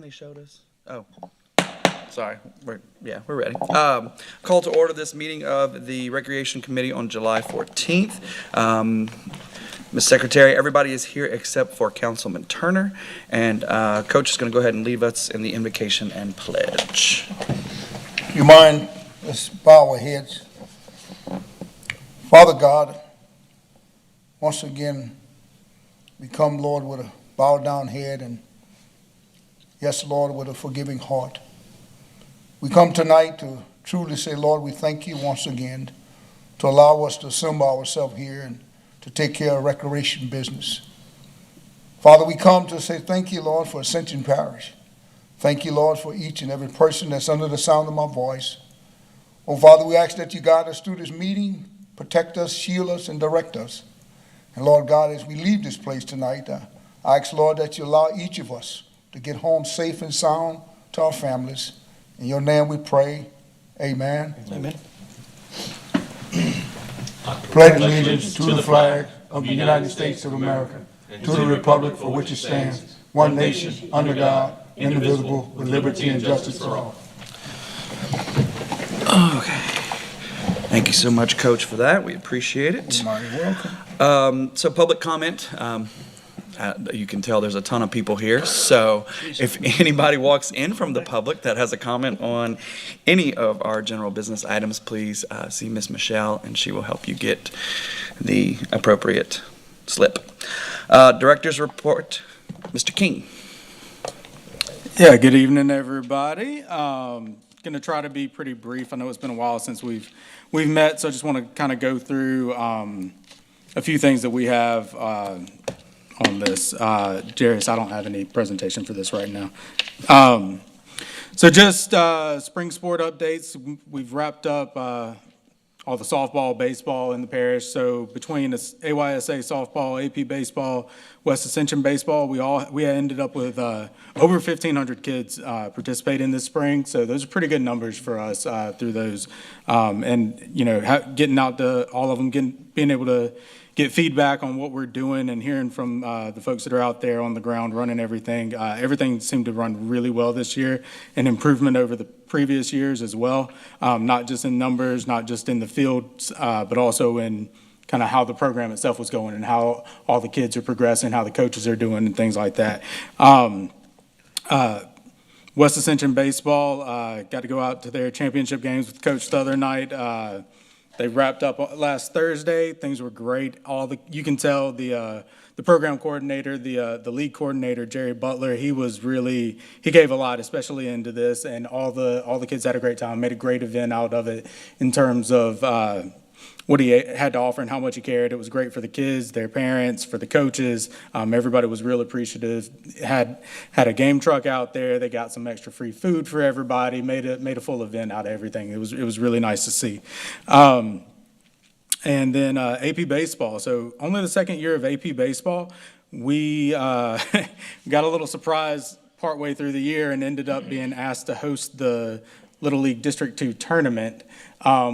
They showed us. Oh, sorry. We're ready. Call to order this meeting of the Recreation Committee on July 14th. Ms. Secretary, everybody is here except for Councilman Turner, and Coach is going to go ahead and leave us in the invocation and pledge. You mind? Let's bow our heads. Father God, once again, we come, Lord, with a bowed down head and, yes, Lord, with a forgiving heart. We come tonight to truly say, Lord, we thank you once again to allow us to assemble ourselves here and to take care of recreation business. Father, we come to say thank you, Lord, for Ascension Parish. Thank you, Lord, for each and every person that's under the sound of my voice. Oh, Father, we ask that you guide us through this meeting, protect us, shield us, and direct us. And Lord God, as we leave this place tonight, I ask, Lord, that you allow each of us to get home safe and sound to our families. In your name we pray. Amen. Amen. Pledge allegiance to the flag of the United States of America, and to the republic for which it stands, one nation, under God, indivisible, with liberty and justice for all. Okay. Thank you so much, Coach, for that. We appreciate it. You're mighty welcome. So public comment. You can tell there's a ton of people here. So if anybody walks in from the public that has a comment on any of our general business items, please see Miss Michelle, and she will help you get the appropriate slip. Director's report, Mr. King. Yeah, good evening, everybody. Going to try to be pretty brief. I know it's been a while since we've met, so I just want to kind of go through a few things that we have on this. Jarius, I don't have any presentation for this right now. So just spring sport updates. We've wrapped up all the softball, baseball in the parish. So between AYSA softball, AP baseball, West Ascension baseball, we ended up with over 1,500 kids participate in this spring. So those are pretty good numbers for us through those. And, you know, getting out to all of them, being able to get feedback on what we're doing and hearing from the folks that are out there on the ground running everything. Everything seemed to run really well this year, an improvement over the previous years as well, not just in numbers, not just in the field, but also in kind of how the program itself was going and how all the kids are progressing, how the coaches are doing and things like that. West Ascension baseball got to go out to their championship games with Coach the other night. They wrapped up last Thursday. Things were great. You can tell the program coordinator, the league coordinator, Jerry Butler. He gave a lot, especially into this, and all the kids had a great time. Made a great event out of it in terms of what he had to offer and how much he cared. It was great for the kids, their parents, for the coaches. Everybody was real appreciative. Had a game truck out there. They got some extra free food for everybody. Made a full event out of everything. It was really nice to see. And then AP baseball. So only the second year of AP baseball. We got a little surprise partway through the year and ended up being asked to host the Little League District 2 tournament,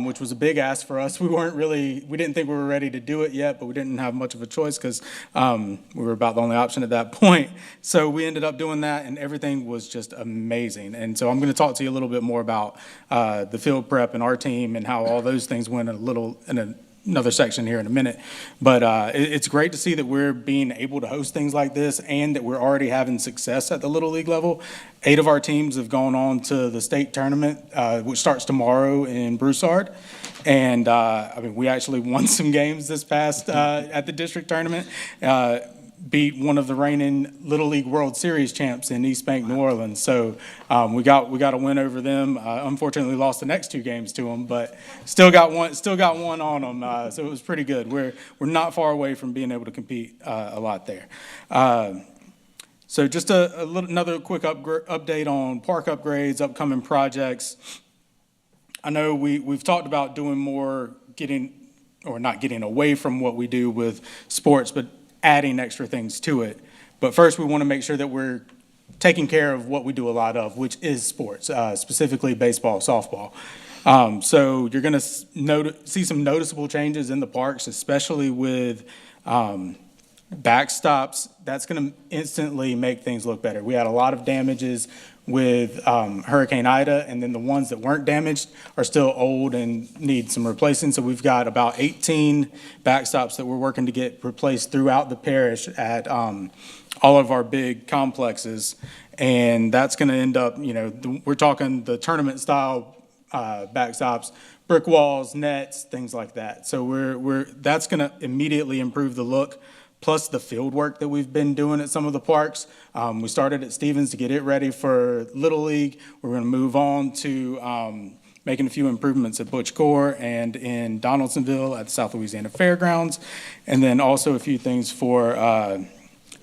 which was a big ask for us. We didn't think we were ready to do it yet, but we didn't have much of a choice because we were about the only option at that point. So we ended up doing that, and everything was just amazing. And so I'm going to talk to you a little bit more about the field prep and our team and how all those things went in another section here in a minute. But it's great to see that we're being able to host things like this and that we're already having success at the Little League level. 8 of our teams have gone on to the state tournament, which starts tomorrow in Broussard. And we actually won some games this past at the district tournament. Beat one of the reigning Little League World Series champs in East Bank, New Orleans. So we got a win over them. Unfortunately, lost the next 2 games to them, but still got one on them. So it was pretty good. We're not far away from being able to compete a lot there. So just another quick update on park upgrades, upcoming projects. I know we've talked about doing more, not getting away from what we do with sports, but adding extra things to it. But first, we want to make sure that we're taking care of what we do a lot of, which is sports, specifically baseball, softball. So you're going to see some noticeable changes in the parks, especially with backstops, that's going to instantly make things look better. We had a lot of damages with Hurricane Ida, and then the ones that weren't damaged are still old and need some replacing. So we've got about 18 backstops that we're working to get replaced throughout the parish at all of our big complexes. And that's going to end up, we're talking the tournament style backstops, brick walls, nets, things like that. So that's going to immediately improve the look, plus the field work that we've been doing at some of the parks. We started at Stevens to get it ready for Little League. We're going to move on to making a few improvements at Butch Gore and in Donaldsonville at the South Louisiana Fairgrounds, and then also a few things for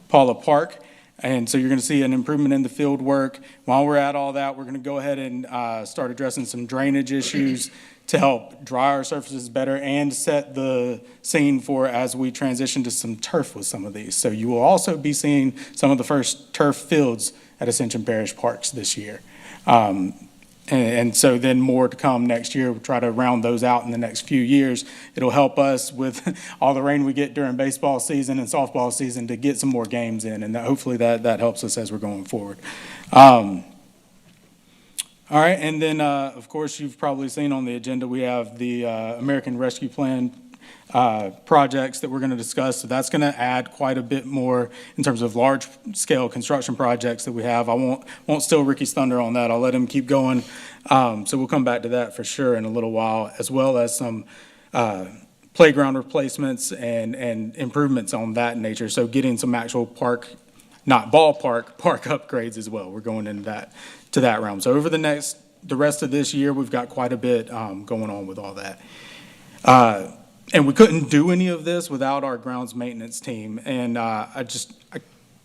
Paula Park. And so you're going to see an improvement in the field work. While we're at all that, we're going to go ahead and start addressing some drainage issues to help dry our surfaces better and set the scene for as we transition to some turf with some of these. So you will also be seeing some of the first turf fields at Ascension Parish Parks this year. And so then more to come next year. We'll try to round those out in the next few years. It'll help us with all the rain we get during baseball season and softball season to get some more games in, and hopefully that helps us as we're going forward. All right, and then, of course, you've probably seen on the agenda, we have the American Rescue Plan projects that we're going to discuss. So that's going to add quite a bit more in terms of large-scale construction projects that we have. I won't steal Ricky's thunder on that. I'll let him keep going. So we'll come back to that for sure in a little while, as well as some playground replacements and improvements on that nature. So getting some actual park, not ballpark, park upgrades as well. We're going into that realm. So over the rest of this year, we've got quite a bit going on with all that. And we couldn't do any of this without our grounds maintenance team. And I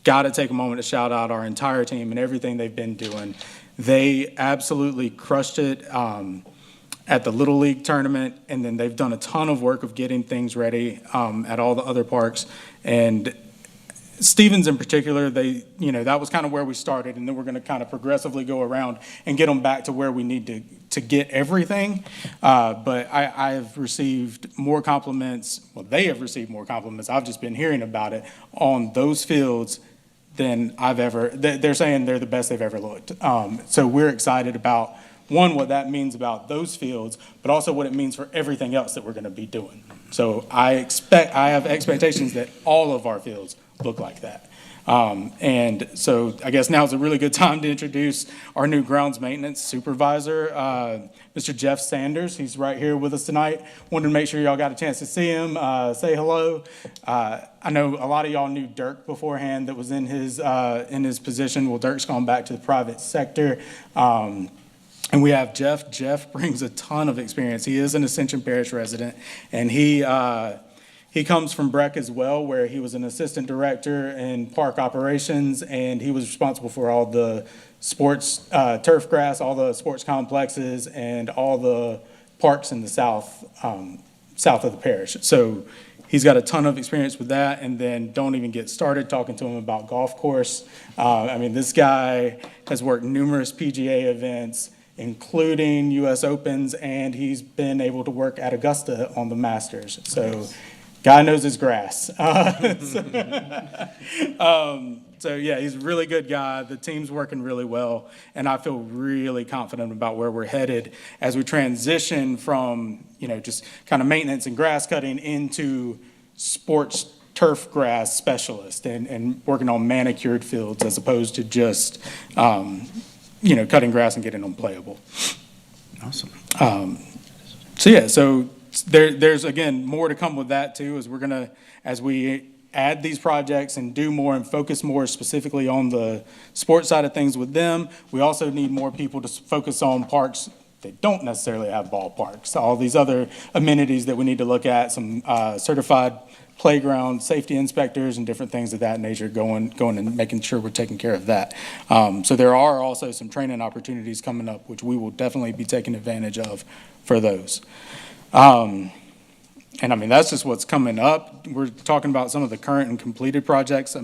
got to take a moment to shout out our entire team and everything they've been doing. They absolutely crushed it at the Little League tournament, and then they've done a ton of work of getting things ready at all the other parks. And Stevens in particular, that was kind of where we started, and then we're going to kind of progressively go around and get them back to where we need to get everything. But I have received more compliments. Well, they have received more compliments. I've just been hearing about it on those fields than I've ever. They're saying they're the best they've ever looked. So we're excited about, one, what that means about those fields, but also what it means for everything else that we're going to be doing. So I have expectations that all of our fields look like that. And so I guess now is a really good time to introduce our new grounds maintenance supervisor, Mr. Jeff Sanders. He's right here with us tonight. Wanted to make sure y'all got a chance to see him, say hello. I know a lot of y'all knew Dirk beforehand that was in his position. Well, Dirk's gone back to the private sector. And we have Jeff. Jeff brings a ton of experience. He is an Ascension Parish resident, and he comes from Breck as well, where he was an assistant director in park operations, and he was responsible for all the sports, turf grass, all the sports complexes, and all the parks in the south of the parish. So he's got a ton of experience with that, and then don't even get started talking to him about golf course. This guy has worked numerous PGA events, including U.S. Opens, and he's been able to work at Augusta on the Masters. So guy knows his grass. So yeah, he's a really good guy. The team's working really well, and I feel really confident about where we're headed as we transition from, just kind of maintenance and grass cutting into sports turf grass specialist and working on manicured fields as opposed to just, cutting grass and getting them playable. Awesome. So there's again more to come with that too, as we add these projects and do more and focus more specifically on the sports side of things with them. We also need more people to focus on parks that don't necessarily have ballparks. All these other amenities that we need to look at, some certified playground safety inspectors and different things of that nature, going and making sure we're taking care of that. So there are also some training opportunities coming up, which we will definitely be taking advantage of for those. That's just what's coming up. We're talking about some of the current and completed projects.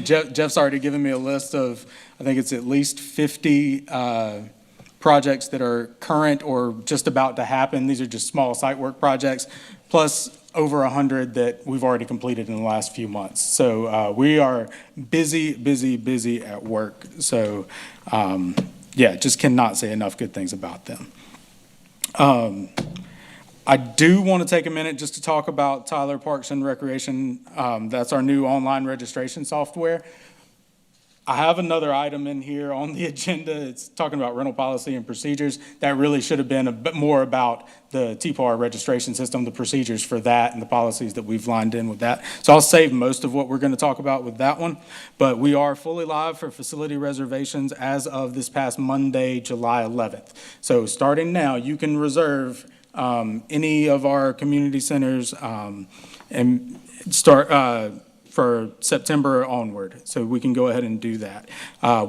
Jeff's already given me a list of, I think it's at least 50 projects that are current or just about to happen. These are just small site work projects, plus over 100 that we've already completed in the last few months. So we are busy at work. So yeah, just cannot say enough good things about them. I do want to take a minute just to talk about Tyler Parks and Recreation. That's our new online registration software. I have another item in here on the agenda. It's talking about rental policy and procedures. That really should have been a bit more about the TPAR registration system, the procedures for that, and the policies that we've lined in with that. So I'll save most of what we're going to talk about with that one. But we are fully live for facility reservations as of this past Monday, July 11th. So starting now, you can reserve any of our community centers and start for September onward. So we can go ahead and do that.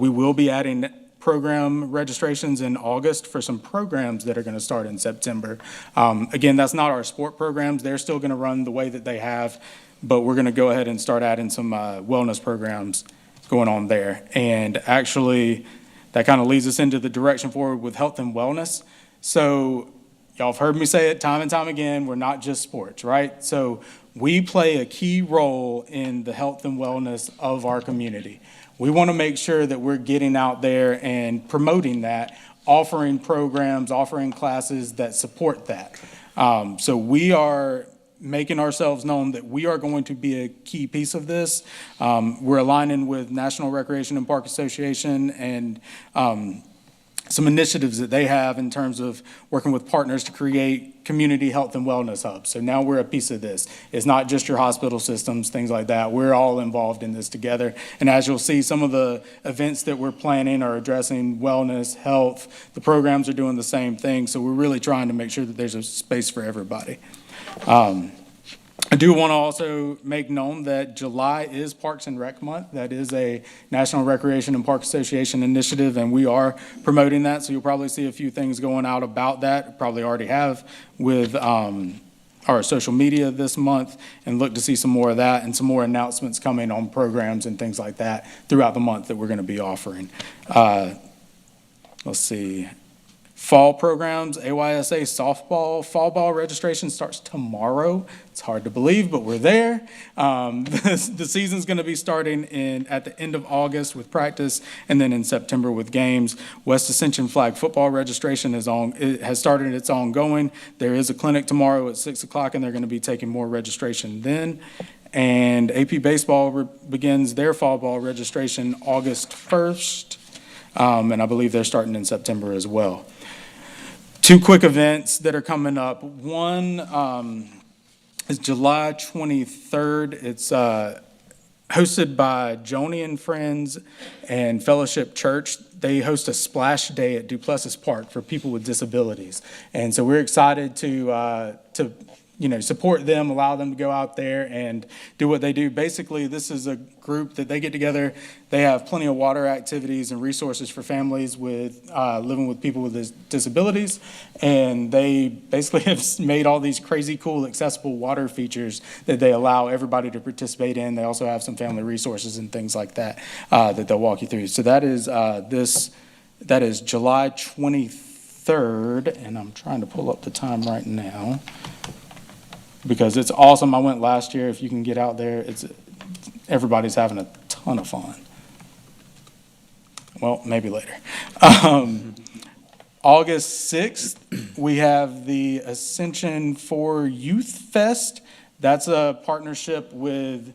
We will be adding program registrations in August for some programs that are going to start in September. Again, that's not our sport programs. They're still going to run the way that they have, but we're going to go ahead and start adding some wellness programs going on there. And actually, that kind of leads us into the direction forward with health and wellness. So y'all have heard me say it time and time again, we're not just sports, right? So we play a key role in the health and wellness of our community. We want to make sure that we're getting out there and promoting that, offering programs, offering classes that support that. So we are making ourselves known that we are going to be a key piece of this. We're aligning with National Recreation and Park Association and some initiatives that they have in terms of working with partners to create community health and wellness hubs. So now we're a piece of this. It's not just your hospital systems, things like that. We're all involved in this together. And as you'll see, some of the events that we're planning are addressing wellness, health. The programs are doing the same thing. So we're really trying to make sure that there's a space for everybody. I do want to also make known that July is Parks and Rec Month. That is a National Recreation and Park Association initiative, and we are promoting that. So you'll probably see a few things going out about that. Probably already have with our social media this month, and look to see some more of that and some more announcements coming on programs and things like that throughout the month that we're going to be offering. Let's see. Fall programs, AYSA softball, fall ball registration starts tomorrow. It's hard to believe, but we're there. The season's going to be starting at the end of August with practice, and then in September with games. West Ascension flag football registration it has started. It's ongoing. There is a clinic tomorrow at 6 o'clock, and they're going to be taking more registration then. And AP baseball begins their fall ball registration August 1st, and I believe they're starting in September as well. Two quick events that are coming up. One is July 23rd. It's hosted by Joni and Friends and Fellowship Church. They host a splash day at Duplessis Park for people with disabilities. And so we're excited to support them, allow them to go out there and do what they do. Basically, this is a group that they get together. They have plenty of water activities and resources for families with living with people with disabilities. And they basically have made all these crazy cool accessible water features that they allow everybody to participate in. They also have some family resources and things like that that they'll walk you through. So that is July 23rd, and I'm trying to pull up the time right now, because it's awesome. I went last year. If you can get out there, everybody's having a ton of fun. Well, maybe later. August 6th, we have the Ascension for Youth Fest. That's a partnership with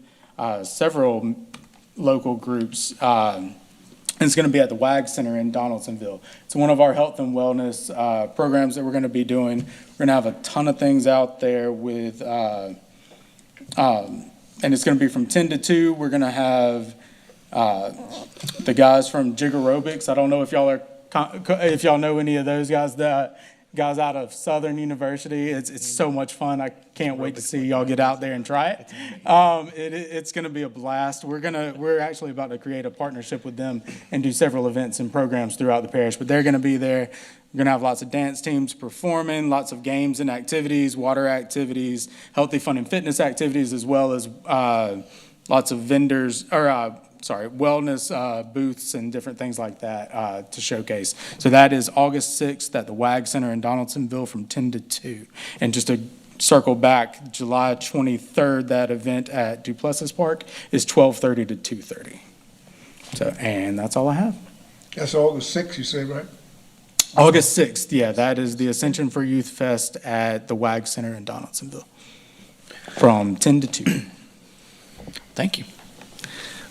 several local groups. And it's going to be at the WAG Center in Donaldsonville. It's one of our health and wellness programs that we're going to be doing. We're going to have a ton of things out there with, and it's going to be from 10 to 2. We're going to have the guys from Jigarobics. I don't know if y'all know any of those guys. The guys out of Southern University. It's so much fun. I can't wait to see y'all get out there and try it. It's going to be a blast. We're actually about to create a partnership with them and do several events and programs throughout the parish. But they're going to be there. We're going to have lots of dance teams performing, lots of games and activities, water activities, healthy fun and fitness activities, as well as lots of vendors or wellness booths and different things like that to showcase. So that is August 6th at the WAG Center in Donaldsonville from 10 to 2. And just to circle back, July 23rd, that event at Duplessis Park is 12:30 to 2:30. So, and that's all I have. That's August 6th, you say, right? August 6th, yeah, that is the Ascension for Youth Fest at the WAG Center in Donaldsonville from 10 to 2. Thank you.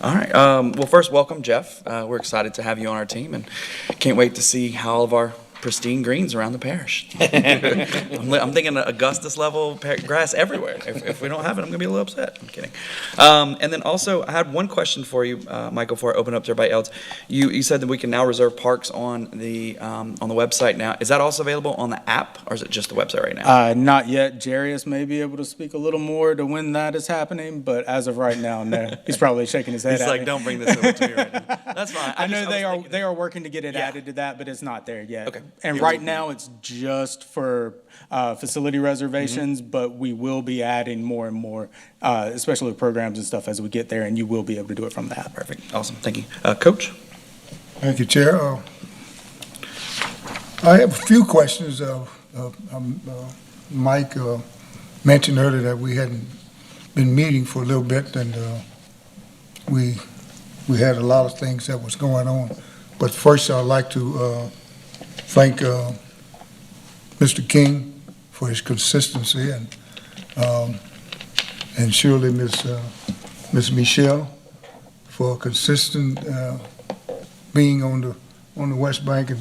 All right. Well, first, welcome, Jeff. We're excited to have you on our team and can't wait to see how all of our pristine greens around the parish. I'm thinking Augustus level grass everywhere. If we don't have it, I'm going to be a little upset. I'm kidding. And then also, I had one question for you, Michael, before I open up to everybody else. You said that we can now reserve parks on the website now. Is that also available on the app, or is it just the website right now? Not yet. Jarius may be able to speak a little more to when that is happening, but as of right now, no. He's probably shaking his head He's at like, me. don't bring this over to me right now. That's fine. I know was thinking- they are working to get it added to that, but it's not there yet. Okay. And Yeah. right now, it's just for facility reservations, but we will be adding more and more, especially with programs and stuff as we get there, and you will be able to do it from the app. Perfect. Awesome. Thank you. Coach? Thank you, Chair. I have a few questions. Mike mentioned earlier that we hadn't been meeting for a little bit, and we had a lot of things that was going on. But first, I'd like to thank Mr. King for his consistency, and surely Miss Michelle for consistent being on the West Bank and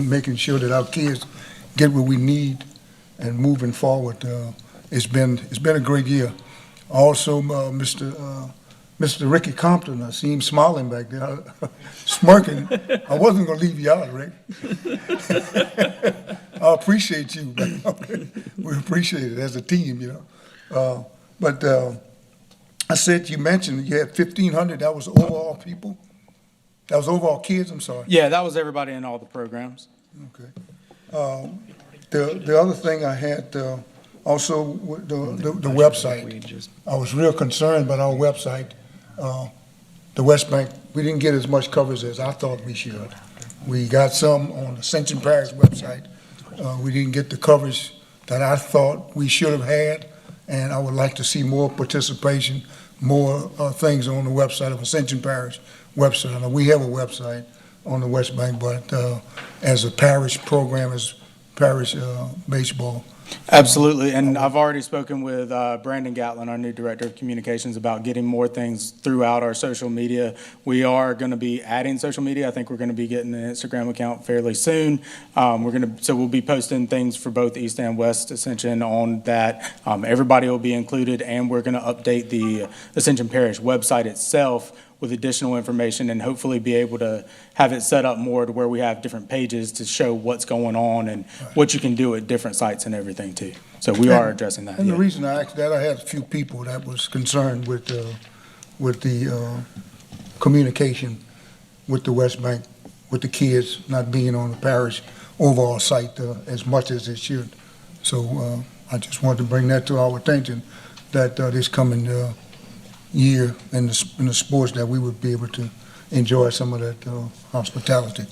making sure that our kids get what we need and moving forward. It's been a great year. Also, Mr. Ricky Compton, I see him smiling back there, smirking. I wasn't going to leave you out, Rick. I appreciate you. We appreciate it as a team, you know. But I said you mentioned you had 1,500. That was overall people. That was overall kids. I'm sorry. Yeah, that was everybody in all the programs. Okay. The other thing I had also with the website. I was real concerned about our website. The West Bank, we didn't get as much coverage as I thought we should. We got some on the Ascension Parish website. We didn't get the coverage that I thought we should have had, and I would like to see more participation, more things on the website of Ascension Parish website. Now, we have a website on the West Bank, but as a parish program, as parish baseball. Absolutely, and I've already spoken with Brandon Gatlin, our new Director of Communications, about getting more things throughout our social media. We are going to be adding social media. I think we're going to be getting an Instagram account fairly soon. So we'll be posting things for both East and West Ascension on that. Everybody will be included, and we're going to update the Ascension Parish website itself with additional information and hopefully be able to have it set up more to where we have different pages to show what's going on and what you can do at different sites and everything too. So we are addressing that. And yeah. the reason I asked that, I had a few people that was concerned with the communication with the West Bank, with the kids not being on the parish overall site as much as it should. So I just wanted to bring that to our attention, that this coming year in the sports that we would be able to enjoy some of that hospitality.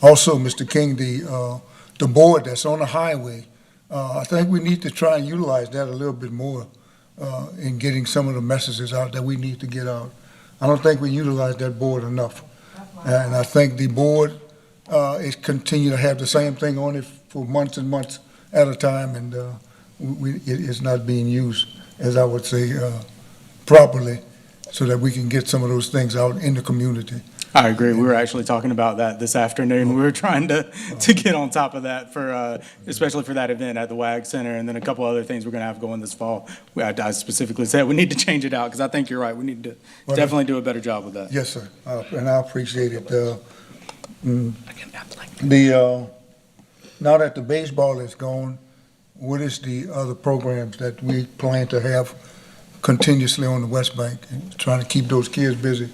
Also, Mr. King, the board that's on the highway, I think we need to try and utilize that a little bit more in getting some of the messages out that we need to get out. I don't think we utilize that board enough. And I think the board is continue to have the same thing on it for months and months at a time, and it's not being used, as I would say, properly, so that we can get some of those things out in the community. I agree. We were actually talking about that this afternoon. We were trying to get on top of that for, especially for that event at the WAG Center, and then a couple other things we're going to have going this fall. I specifically said we need to change it out because I think you're right. We need to definitely do a better job with that. Yes, sir, and I appreciate it. Now that the baseball is gone, what is the other programs that we plan to have continuously on the West Bank, trying to keep those kids busy?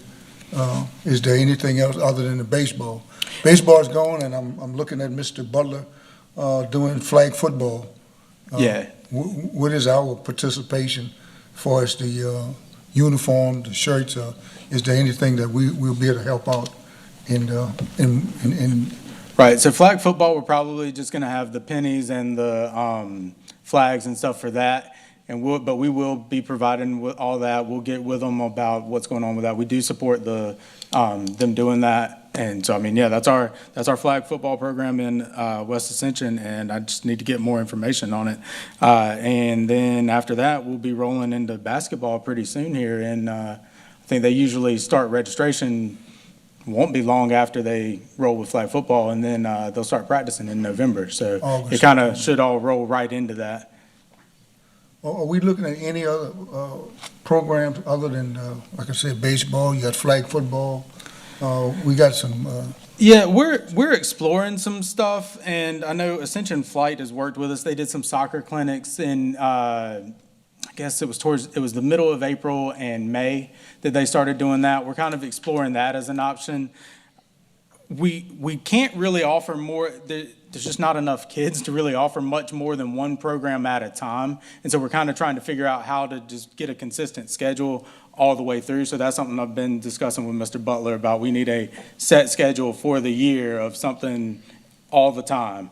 Is there anything else other than the baseball? Baseball's gone, and I'm looking at Mr. Butler doing flag football. Yeah. What is our participation as far as the uniform, the shirts? Is there anything that we'll be able to help out in Right, so flag football, we're probably just gonna have the pennies and the flags and stuff for that. But we will be providing with all that. We'll get with them about what's going on with that. We do support them doing that. And so, I mean, yeah, that's our flag football program in West Ascension, and I just need to get more information on it. And then after that, we'll be rolling into basketball pretty soon here. And I think they usually start registration, won't be long after they roll with flag football, and then they'll start practicing in November. So August. it kind of should all roll right into that. Are we looking at any other programs other than, like I said, baseball? You got flag football. We got some. Yeah, we're exploring some stuff, and I know Ascension Flight has worked with us. They did some soccer clinics in, I guess it was the middle of April and May that they started doing that. We're kind of exploring that as an option. We can't really offer more. There's just not enough kids to really offer much more than one program at a time. And so we're kind of trying to figure out how to just get a consistent schedule all the way through. So that's something I've been discussing with Mr. Butler about. We need a set schedule for the year of something all the time.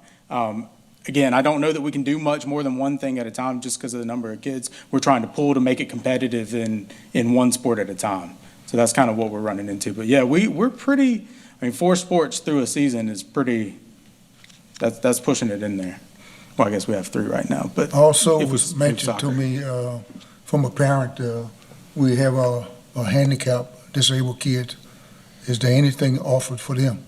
Again, I don't know that we can do much more than one thing at a time just because of the number of kids we're trying to pull to make it competitive in one sport at a time. So that's kind of what we're running into. But yeah, we're pretty, 4 sports through a season is pretty, that's pushing it in there. Well, I guess we have 3 right now, but. Also, if it was we mentioned to soccer. me from a parent, we have a handicapped, disabled kids. Is there anything offered for them?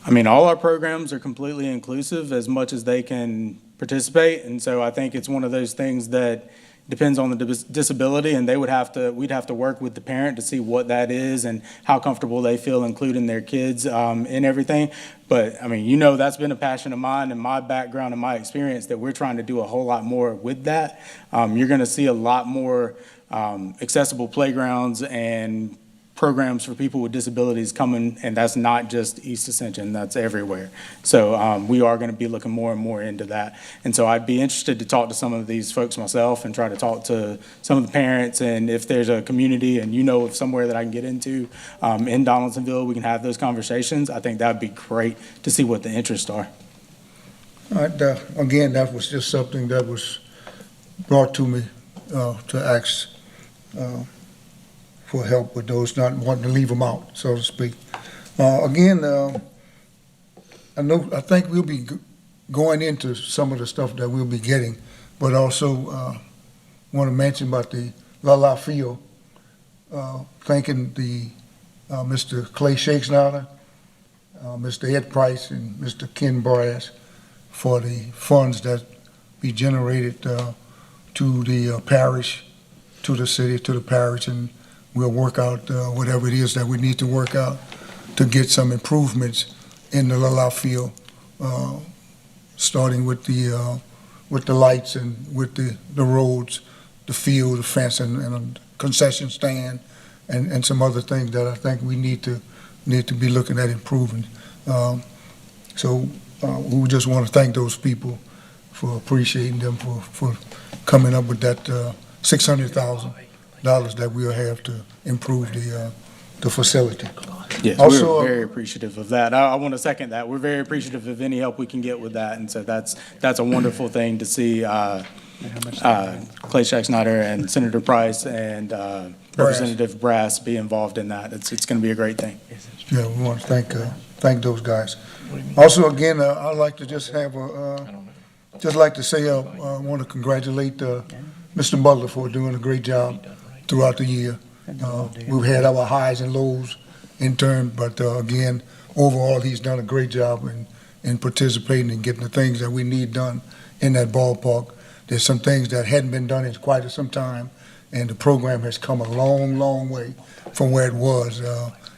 All our programs are completely inclusive as much as they can participate, and so I think it's one of those things that depends on the disability, and we'd have to work with the parent to see what that is and how comfortable they feel including their kids in everything. But, that's been a passion of mine and my background and my experience that we're trying to do a whole lot more with that. You're going to see a lot more accessible playgrounds and programs for people with disabilities coming, and that's not just East Ascension, that's everywhere. So we are going to be looking more and more into that. And so I'd be interested to talk to some of these folks myself and try to talk to some of the parents, and if there's a community and of somewhere that I can get into in Donaldsonville, we can have those conversations. I think that'd be great to see what the interests are. All right, again, that was just something that was brought to me to ask for help with those not wanting to leave them out, so to speak. Again, I think we'll be going into some of the stuff that we'll be getting, but also want to mention about the La Field, thanking the Mr. Clay Shakespeare, Mr. Ed Price, and Mr. Ken Brass for the funds that be generated to the parish, to the city, to the parish, and we'll work out whatever it is that we need to work out to get some improvements in the La Field, starting with the lights and with the roads, the field, the fence, and a concession stand, and some other things that I think we need to be looking at improving. So we just want to thank those people for appreciating them for coming up with that $600,000 that we'll have to improve the facility. Yes, Also, we're very appreciative of that. I want to second that. We're very appreciative of any help we can get with that, and so that's a wonderful thing to see Clay Shack-Snyder and Senator Price and Representative Brass be involved in that. It's going to be a great thing. Yeah, we want to thank those guys. Also, again, I'd like to just have I want to congratulate Mr. Butler for doing a great job throughout the year. We've had our highs and lows in turn, but again, overall, he's done a great job in participating and getting the things that we need done in that ballpark. There's some things that hadn't been done in quite some time, and the program has come a long, long way from where it was.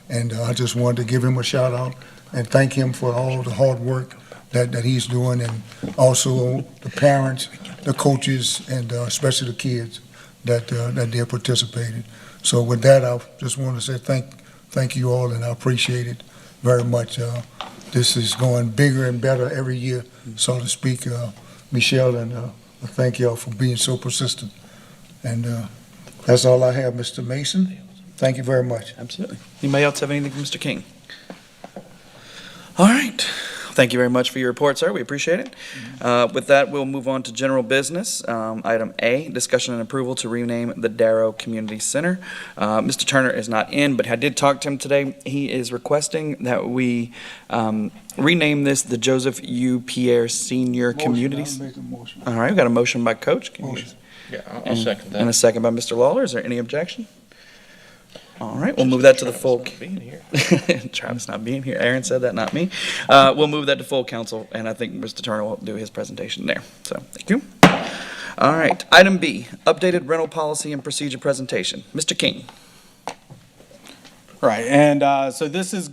And I just wanted to give him a shout out and thank him for all the hard work that he's doing, and also the parents, the coaches, and especially the kids that they're participating. So with that, I just want to say thank you all, and I appreciate it very much. This is going bigger and better every year, so to speak. Michelle, and I thank y'all for being so persistent. And That's all I have, Mr. Mason. Thank you very much. Absolutely. Anybody else have anything for Mr. King? All right. Thank you very much for your report, sir. We appreciate it. With that, we'll move on to general business. Item A, discussion and approval to rename the Darrow Community Center. Mr. Turner is not in, but I did talk to him today. He is requesting that we rename this the Joseph U. Pierre Senior Community. I'll make a motion. All right, we got a motion by Coach. Can you- Motion. Yeah, I'll second that. And a second by Mr. Lawler. Is there any objection? All right, we'll move that to the full. Being here. Travis not being here. Aaron said that, not me. We'll move that to full council, and I think Mr. Turner will do his presentation there. So, thank you. All right, item B, updated rental policy and procedure presentation. Mr. King. Right, and so this is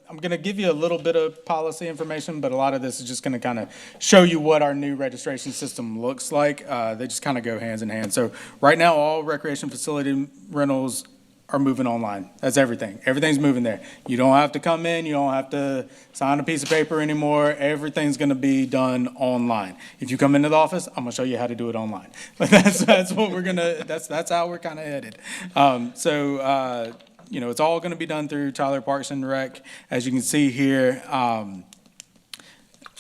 I'm gonna give you a little bit of policy information, but a lot of this is just gonna kind of show you what our new registration system looks like. They just kind of go hands in hand. So right now, all recreation facility rentals are moving online. That's everything. Everything's moving there. You don't have to come in. You don't have to sign a piece of paper anymore. Everything's going to be done online. If you come into the office, I'm going to show you how to do it online. That's what we're going to, that's how we're kind of headed. It's all going to be done through Tyler Parks and Rec. As you can see here,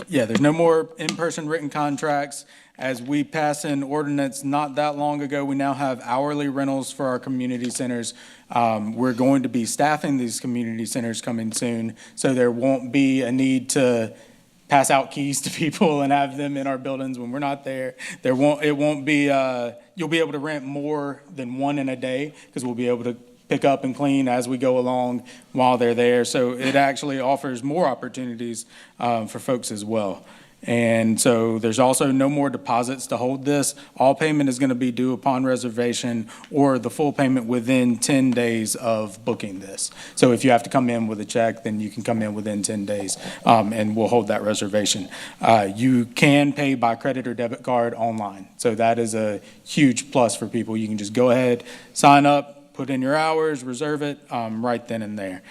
there's no more in-person written contracts. As we passed an ordinance not that long ago, we now have hourly rentals for our community centers. We're going to be staffing these community centers coming soon, so there won't be a need to pass out keys to people and have them in our buildings when we're not there. You'll be able to rent more than one in a day, because we'll be able to pick up and clean as we go along while they're there. So it actually offers more opportunities for folks as well. And so there's also no more deposits to hold this. All payment is going to be due upon reservation, or the full payment within 10 days of booking this. So if you have to come in with a check, then you can come in within 10 days, and we'll hold that reservation. You can pay by credit or debit card online. So that is a huge plus for people. You can just go ahead, sign up, put in your hours, reserve it right then and there.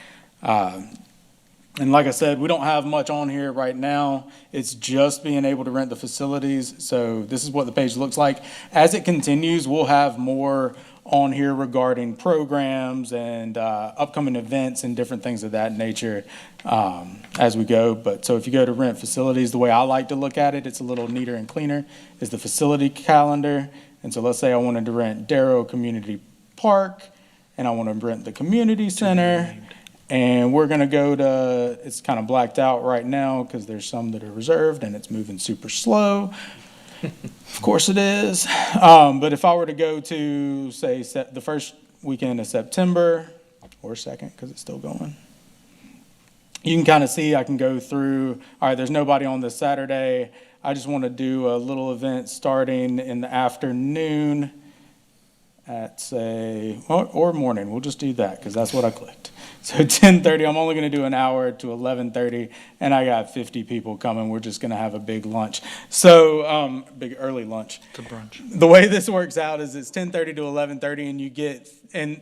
And like I said, we don't have much on here right now. It's just being able to rent the facilities. So this is what the page looks like. As it continues, we'll have more on here regarding programs and upcoming events and different things of that nature as we go. But so if you go to rent facilities, the way I like to look at it, it's a little neater and cleaner, is the facility calendar. And so let's say I wanted to rent Darrow Community Park, and I want to rent the community center. And we're going to go to, it's kind of blacked out right now because there's some that are reserved and it's moving super slow. Of course it is. But if I were to go to, say, the first weekend of September, or second because it's still going, you can kind of see I can go through, all right, there's nobody on this Saturday. I just want to do a little event starting in the afternoon at, say, or morning. We'll just do that because that's what I clicked. So 10:30, I'm only going to do an hour to 11:30, and I got 50 people coming. We're just going to have a big lunch. So big early lunch. It's a brunch. The way this works out is it's 10:30 to 11:30, and you get, and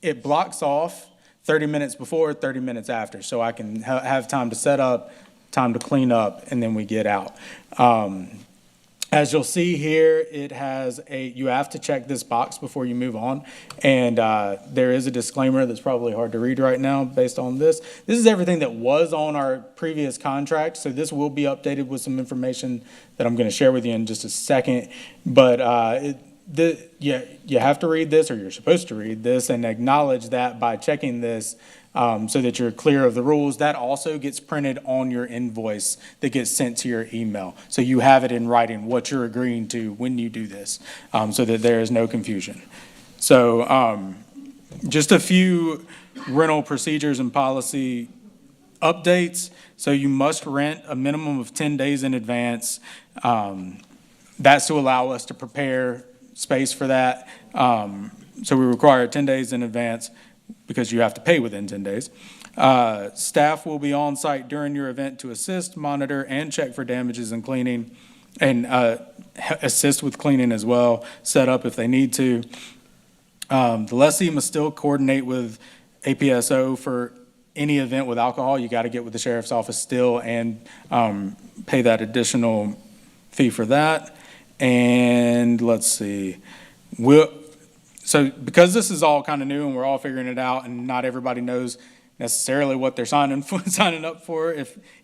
it blocks off 30 minutes before, 30 minutes after, so I can have time to set up, time to clean up, and then we get out. As you'll see here, it has you have to check this box before you move on. And there is a disclaimer that's probably hard to read right now based on this. This is everything that was on our previous contract. So this will be updated with some information that I'm going to share with you in just a second. But you have to read this, or you're supposed to read this and acknowledge that by checking this, so that you're clear of the rules. That also gets printed on your invoice that gets sent to your email. So you have it in writing, what you're agreeing to when you do this, so that there is no confusion. So just a few rental procedures and policy updates. So you must rent a minimum of 10 days in advance. That's to allow us to prepare space for that. So we require 10 days in advance, because you have to pay within 10 days. Staff will be on site during your event to assist, monitor, and check for damages and cleaning, and assist with cleaning as well, set up if they need to. The lessee must still coordinate with APSO for any event with alcohol. You got to get with the sheriff's office still and pay that additional fee for that. And let's see, So because this is all kind of new and we're all figuring it out and not everybody knows necessarily what they're signing up for,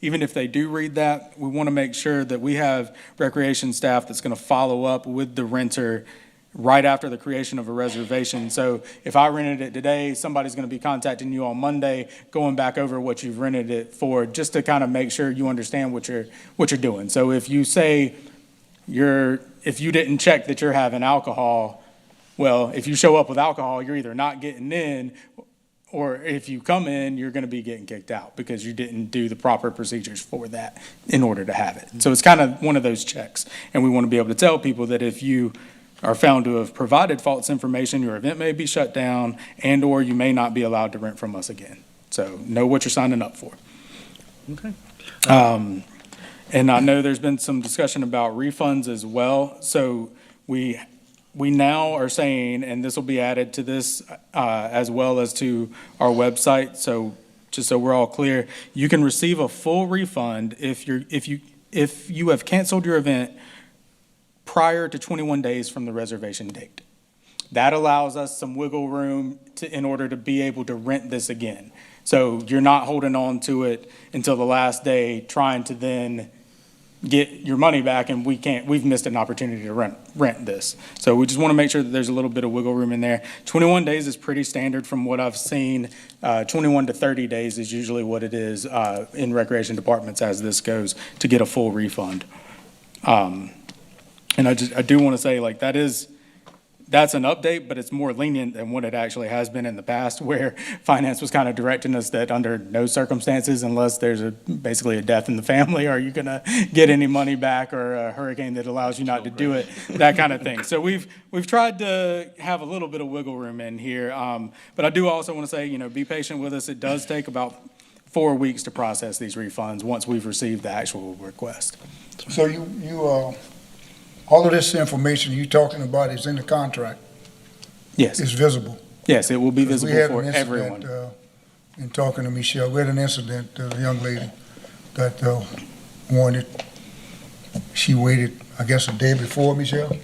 even if they do read that, we want to make sure that we have recreation staff that's going to follow up with the renter right after the creation of a reservation. So if I rented it today, somebody's going to be contacting you on Monday, going back over what you've rented it for, just to kind of make sure you understand what you're doing. So if you say if you didn't check that you're having alcohol, well, if you show up with alcohol, you're either not getting in, or if you come in, you're going to be getting kicked out because you didn't do the proper procedures for that in order to have it. So it's kind of one of those checks. And we want to be able to tell people that if you are found to have provided false information, your event may be shut down and/or you may not be allowed to rent from us again. So know what you're signing up for. Okay. And I know there's been some discussion about refunds as well. So we now are saying, and this will be added to this as well as to our website. So just so we're all clear, you can receive a full refund if you have canceled your event prior to 21 days from the reservation date. That allows us some wiggle room in order to be able to rent this again. So you're not holding on to it until the last day, trying to then get your money back, and we've missed an opportunity to rent this. So we just want to make sure that there's a little bit of wiggle room in there. 21 days is pretty standard from what I've seen. 21 to 30 days is usually what it is in recreation departments as this goes to get a full refund. And I do want to say, like, that's an update, but it's more lenient than what it actually has been in the past, where finance was kind of directing us that under no circumstances, unless there's basically a death in the family, are you going to get any money back, or a hurricane that allows you not to do it, that kind of thing. So we've tried to have a little bit of wiggle room in here. But I do also want to say, be patient with us. It does take about 4 weeks to process these refunds once we've received the actual request. So all of this information you're talking about is in the contract? Yes. It's visible? Yes, it will be Because visible for everyone. In talking to Michelle, we had an incident, a young lady that wanted, she waited, I guess, a day before, Michelle?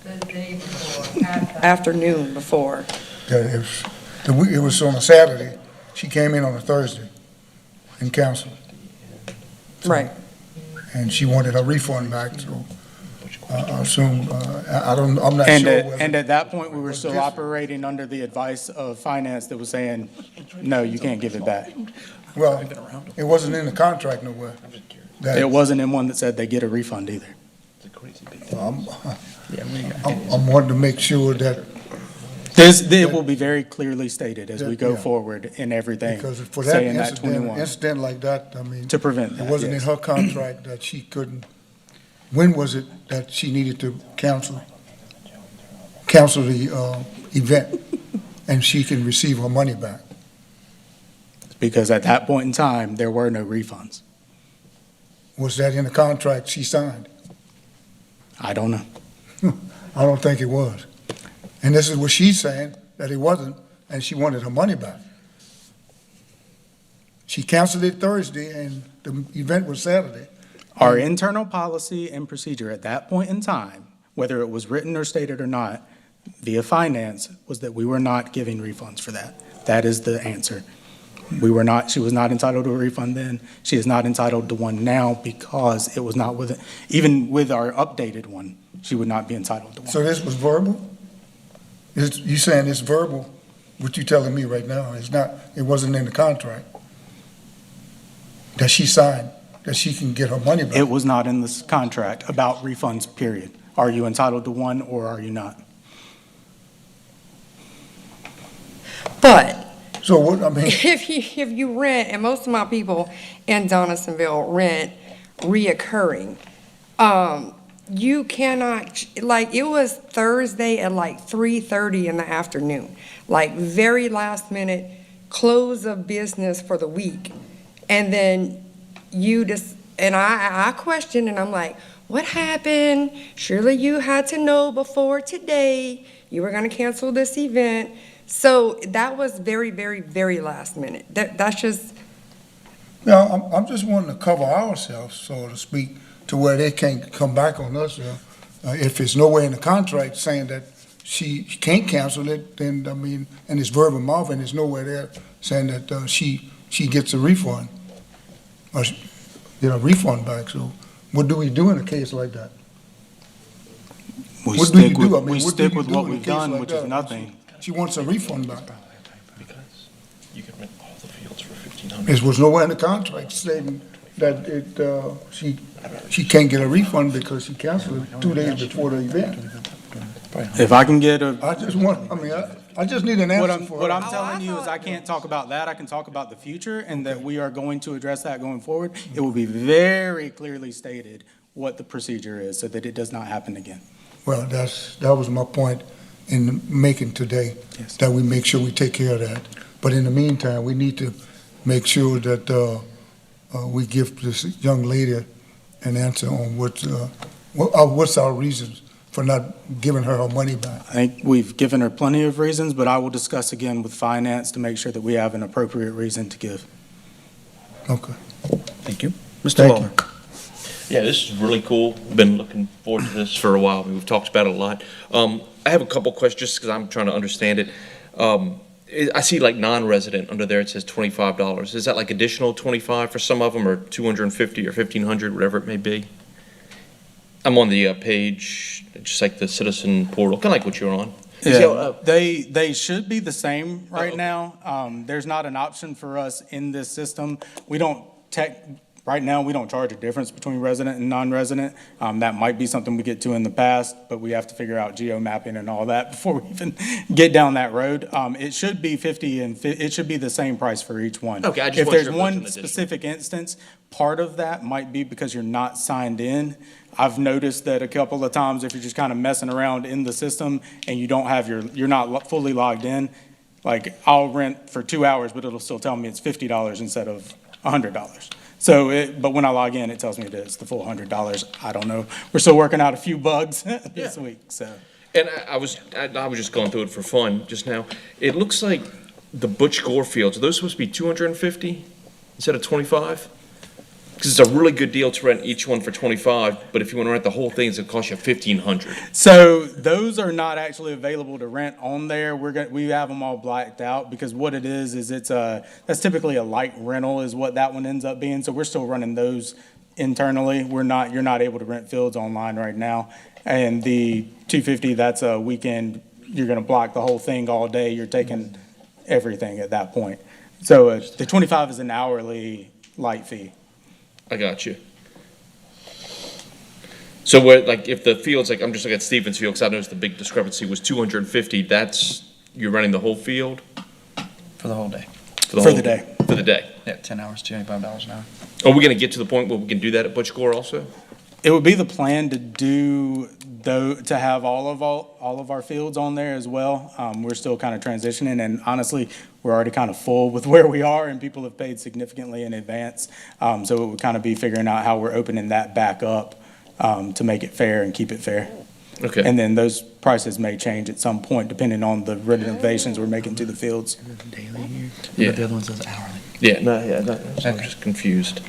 The day before, afternoon before. It was on a Saturday. She came in on a Thursday and canceled. Right. And she wanted her refund back, so I assume, I'm not sure. And at that point, we were still operating under the advice of finance that was saying, no, you can't give it back. Well, it wasn't in the contract nowhere. It wasn't in one that said they get a refund either. I'm wanting to make sure that. It will be very clearly stated as we go Yeah. forward in everything, Because for that saying that 21, incident like that, I mean. to prevent It that, wasn't in yes. her contract that she couldn't, when was it that she needed to cancel the event, and she can receive her money back? Because at that point in time, there were no refunds. Was that in the contract she signed? I don't know. I don't think it was. And this is what she's saying, that it wasn't, and she wanted her money back. She canceled it Thursday, and the event was Saturday. Our internal policy and procedure at that point in time, whether it was written or stated or not, via finance, was that we were not giving refunds for that. That is the answer. She was not entitled to a refund then. She is not entitled to one now because it was not even with our updated one, she would not be entitled to one. So this was verbal? You saying it's verbal, what you telling me right now? It wasn't in the contract that she signed, that she can get her money back? It was not in this contract about refunds, period. Are you entitled to one or are you not? But So what, I mean, if you rent, and most of my people in Donaldsonville rent reoccurring, you cannot, like, it was Thursday at like 3:30 in the afternoon, like very last minute, close of business for the week. And then I questioned, and I'm like, what happened? Surely you had to know before today you were gonna cancel this event. So that was very, very, very last minute. That's just. no, I'm just wanting to cover ourselves, so to speak, to where they can't come back on us. If it's nowhere in the contract saying that she can't cancel it, then, I mean, and it's verbal mouth, and there's nowhere there saying that she gets a refund, or get a refund back. So what do we do in a case like that? We What do you stick do? I with, mean, we what do stick you with do what in a we've case done, like which is that? nothing. She wants a refund back. Because you can rent all the fields for $1,500. It was nowhere in the contract saying that she can't get a refund because she canceled it 2 days before the event. If I can get a, I just want, I mean, I just need an what answer I'm, for what her. I'm telling you is I can't talk about that. I can talk about the future and that we are going to address that going forward. It will be very clearly stated what the procedure is so that it does not happen again. Well, that was my point in making today, Yes. that we make sure we take care of that. But in the meantime, we need to make sure that we give this young lady an answer on what's our reasons for not giving her money back. I think we've given her plenty of reasons, but I will discuss again with finance to make sure that we have an appropriate reason to give. Okay. Thank you. Mr. Thank Lawler. Yeah, this is really cool. Been looking forward to this for a while. I mean, we've talked about it a lot. I have a couple questions just because I'm trying to understand it. I see like non-resident under there, it says $25. Is that like additional 25 for some of them, or 250 or 1,500, whatever it may be? I'm on the page, just like the citizen portal, kind of like what you're on. You see how, They should be the same right okay. now. There's not an option for us in this system. We don't right now, we don't charge a difference between resident and non-resident. That might be something we get to in the past, but we have to figure out geo mapping and all that before we even get down that road. It should be 50 and it should be the same price for each one. Okay, I just If wasn't there's sure if it was an one additional. specific instance, part of that might be because you're not signed in. I've noticed that a couple of times if you're just kind of messing around in the system and you don't have you're not fully logged in, like I'll rent for 2 hours, but it'll still tell me it's $50 instead of $100. So, but when I log in, it tells me that it's the full $100. I don't know. We're still working out a few bugs this Yeah. week, so. And I was just going through it for fun just now. It looks like the Butch Gore fields, are those supposed to be 250 instead of 25? Because it's a really good deal to rent each one for 25, but if you want to rent the whole thing, it's going to cost you 1,500. So those are not actually available to rent on there. We have them all blacked out because what it is that's typically a light rental is what that one ends up being. So we're still running those internally. You're not able to rent fields online right now. And the 250, that's a weekend. You're going to block the whole thing all day. You're taking everything at that point. So the 25 is an hourly light fee. I got you. So where, like, if the field's like, I'm just looking at Stevens Field, because I noticed the big discrepancy was 250, you're running the whole field? For the whole day. For whole the day. For the day. Yeah, 10 hours, $25 an hour. Are we going to get to the point where we can do that at Butch Gore also? It would be the plan to have all of our fields on there as well. We're still kind of transitioning, and honestly, we're already kind of full with where we are, and people have paid significantly in advance. So it would kind of be figuring out how we're opening that back up to make it fair and keep it fair. Okay. And then those prices may change at some point depending on the renovations we're making to the fields. Daily here? Yeah. But the other one says hourly. I'm just confused.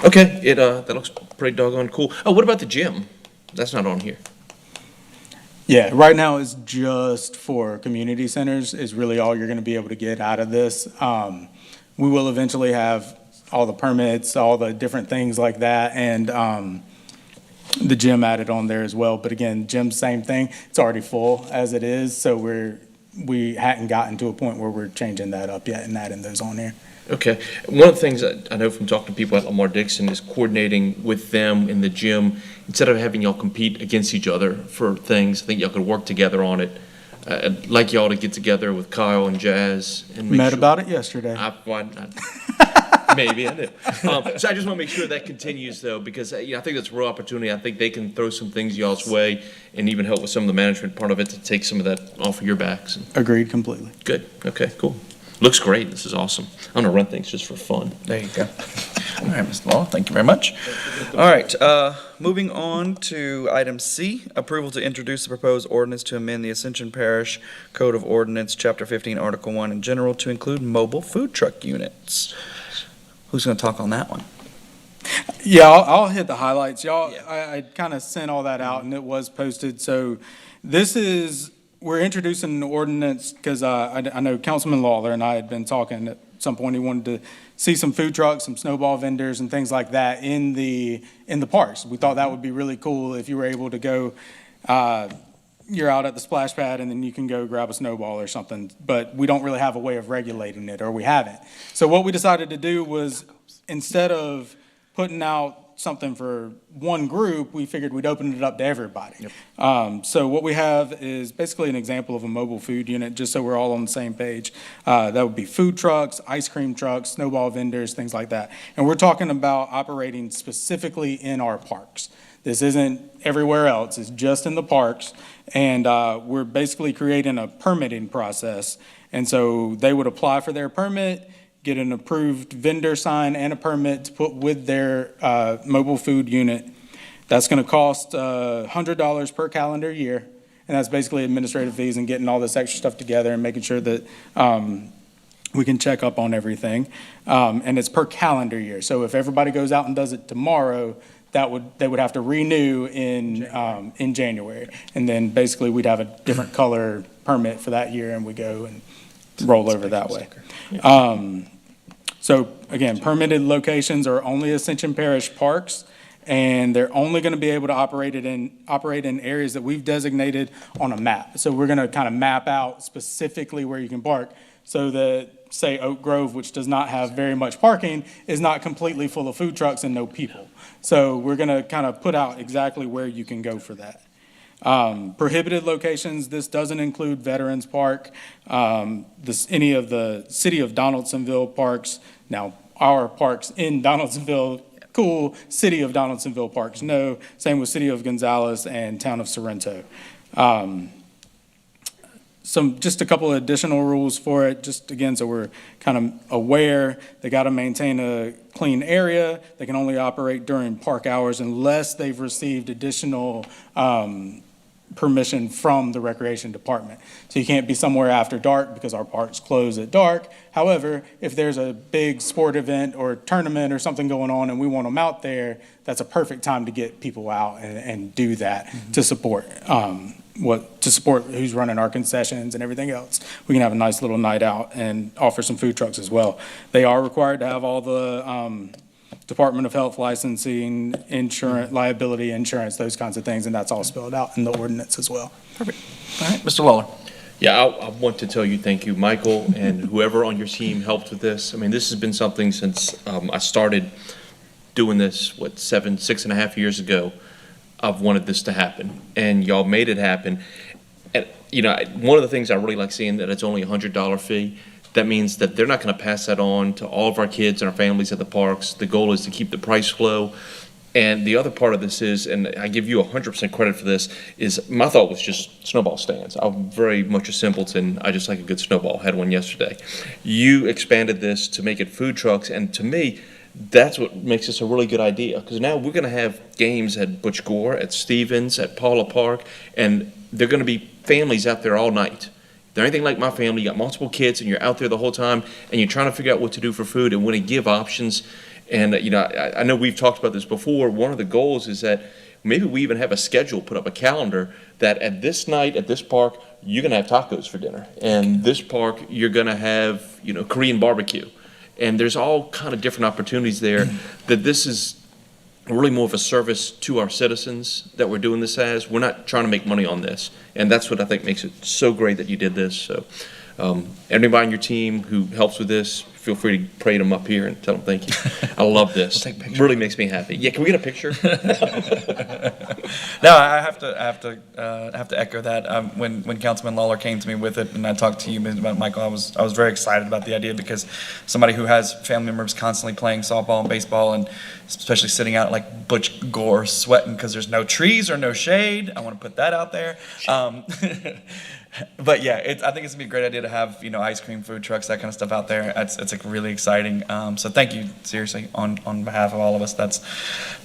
Okay, that looks pretty doggone cool. Oh, what about the gym? That's not on here. Yeah, right now it's just for community centers is really all you're going to be able to get out of this. We will eventually have all the permits, all the different things like that, and the gym added on there as well. But again, gym, same thing. It's already full as it is, so we hadn't gotten to a point where we're changing that up yet and adding those on here. Okay. One of the things that I know from talking to people at Lamar Dixon is coordinating with them in the gym. Instead of having y'all compete against each other for things, I think y'all could work together on it. I'd like y'all to get together with Kyle and Jazz and Met about it yesterday. Maybe I did. So I just want to make sure that continues, though, because I think that's a real opportunity. I think they can throw some things y'all's way and even help with some of the management part of it to take some of that off of your backs. Agreed completely. Good. Okay, cool. Looks great. This is awesome. I'm going to run things just for fun. There you go. All right, Mr. Law, thank you very much. All right, moving on to item C, approval to introduce the proposed ordinance to amend the Ascension Parish Code of Ordinance, Chapter 15, Article 1 in general to include mobile food truck units. Who's going to talk on that one? Yeah, I'll hit the highlights. Y'all, Yeah. I kind of sent all that out and it was posted. So we're introducing an ordinance because I know Councilman Lawler and I had been talking at some point. He wanted to see some food trucks, some snowball vendors and things like that in the parks. We thought that would be really cool if you were able to go, you're out at the splash pad and then you can go grab a snowball or something, but we don't really have a way of regulating it, or we haven't. So what we decided to do was, instead of putting out something for one group, we figured we'd open it up to everybody. So what we have is basically an example of a mobile food unit, just so we're all on the same page. That would be food trucks, ice cream trucks, snowball vendors, things like that. And we're talking about operating specifically in our parks. This isn't everywhere else, it's just in the parks. And we're basically creating a permitting process. And so they would apply for their permit, get an approved vendor sign and a permit to put with their mobile food unit. That's going to cost $100 per calendar year, and that's basically administrative fees and getting all this extra stuff together and making sure that we can check up on everything. And it's per calendar year. So if everybody goes out and does it tomorrow, they would have to renew in January. And then basically we'd have a different color permit for that year, and we go and roll over that way. So again, permitted locations are only Ascension Parish parks, and they're only going to be able to operate in areas that we've designated on a map. So we're going to kind of map out specifically where you can park, so that, say, Oak Grove, which does not have very much parking, is not completely full of food trucks and no people. So we're going to kind of put out exactly where you can go for that. Prohibited locations, this doesn't include Veterans Park, any of the City of Donaldsonville parks. Now, our parks in Donaldsonville, cool. City of Donaldsonville parks, no. Same with City of Gonzales and Town of Sorrento. Just a couple of additional rules for it, just again, so we're kind of aware. They got to maintain a clean area. They can only operate during park hours unless they've received additional permission from the Recreation Department. So you can't be somewhere after dark because our parks close at dark. However, if there's a big sport event or tournament or something going on and we want them out there, that's a perfect time to get people out and do that to support who's running our concessions and everything else. We can have a nice little night out and offer some food trucks as well. They are required to have all the Department of Health licensing, insurance, liability insurance, those kinds of things, and that's all spelled out in the ordinance as well. Perfect. All right, Mr. Lawler. Yeah, I want to tell you thank you, Michael, and whoever on your team helped with this. I mean, this has been something since I started doing this, 6.5 years ago. I've wanted this to happen, and y'all made it happen. And, one of the things I really like seeing that it's only a $100 fee. That means that they're not going to pass that on to all of our kids and our families at the parks. The goal is to keep the price low. And the other part of this is, and I give you 100% credit for this, is my thought was just snowball stands. I'm very much a simpleton. I just like a good snowball. Had one yesterday. You expanded this to make it food trucks, and to me, that's what makes this a really good idea. Because now we're going to have games at Butch Gore, at Stevens, at Paula Park, and they're going to be families out there all night. If they're anything like my family, you got multiple kids, and you're out there the whole time, and you're trying to figure out what to do for food and want to give options. And, I know we've talked about this before. One of the goals is that maybe we even have a schedule, put up a calendar, that at this night, at this park, you're going to have tacos for dinner. And this park, you're going to have, Korean barbecue. And there's all kind of different opportunities there that this is really more of a service to our citizens that we're doing this as. We're not trying to make money on this. And that's what I think makes it so great that you did this. So everybody on your team who helps with this, feel free to parade them up here and tell them thank you. I love this. We'll take pictures. Really makes me happy. Yeah, can we get a picture? No, I have to echo that. When Councilman Lawler came to me with it, and I talked to you about Michael, I was very excited about the idea, because somebody who has family members constantly playing softball and baseball, and especially sitting out like Butch Gore sweating because there's no trees or no shade. I want to put that out there. But yeah, I think it's gonna be a great idea to have ice cream, food trucks, that kind of stuff out there. It's like really exciting. So thank you seriously on behalf of all of us. That's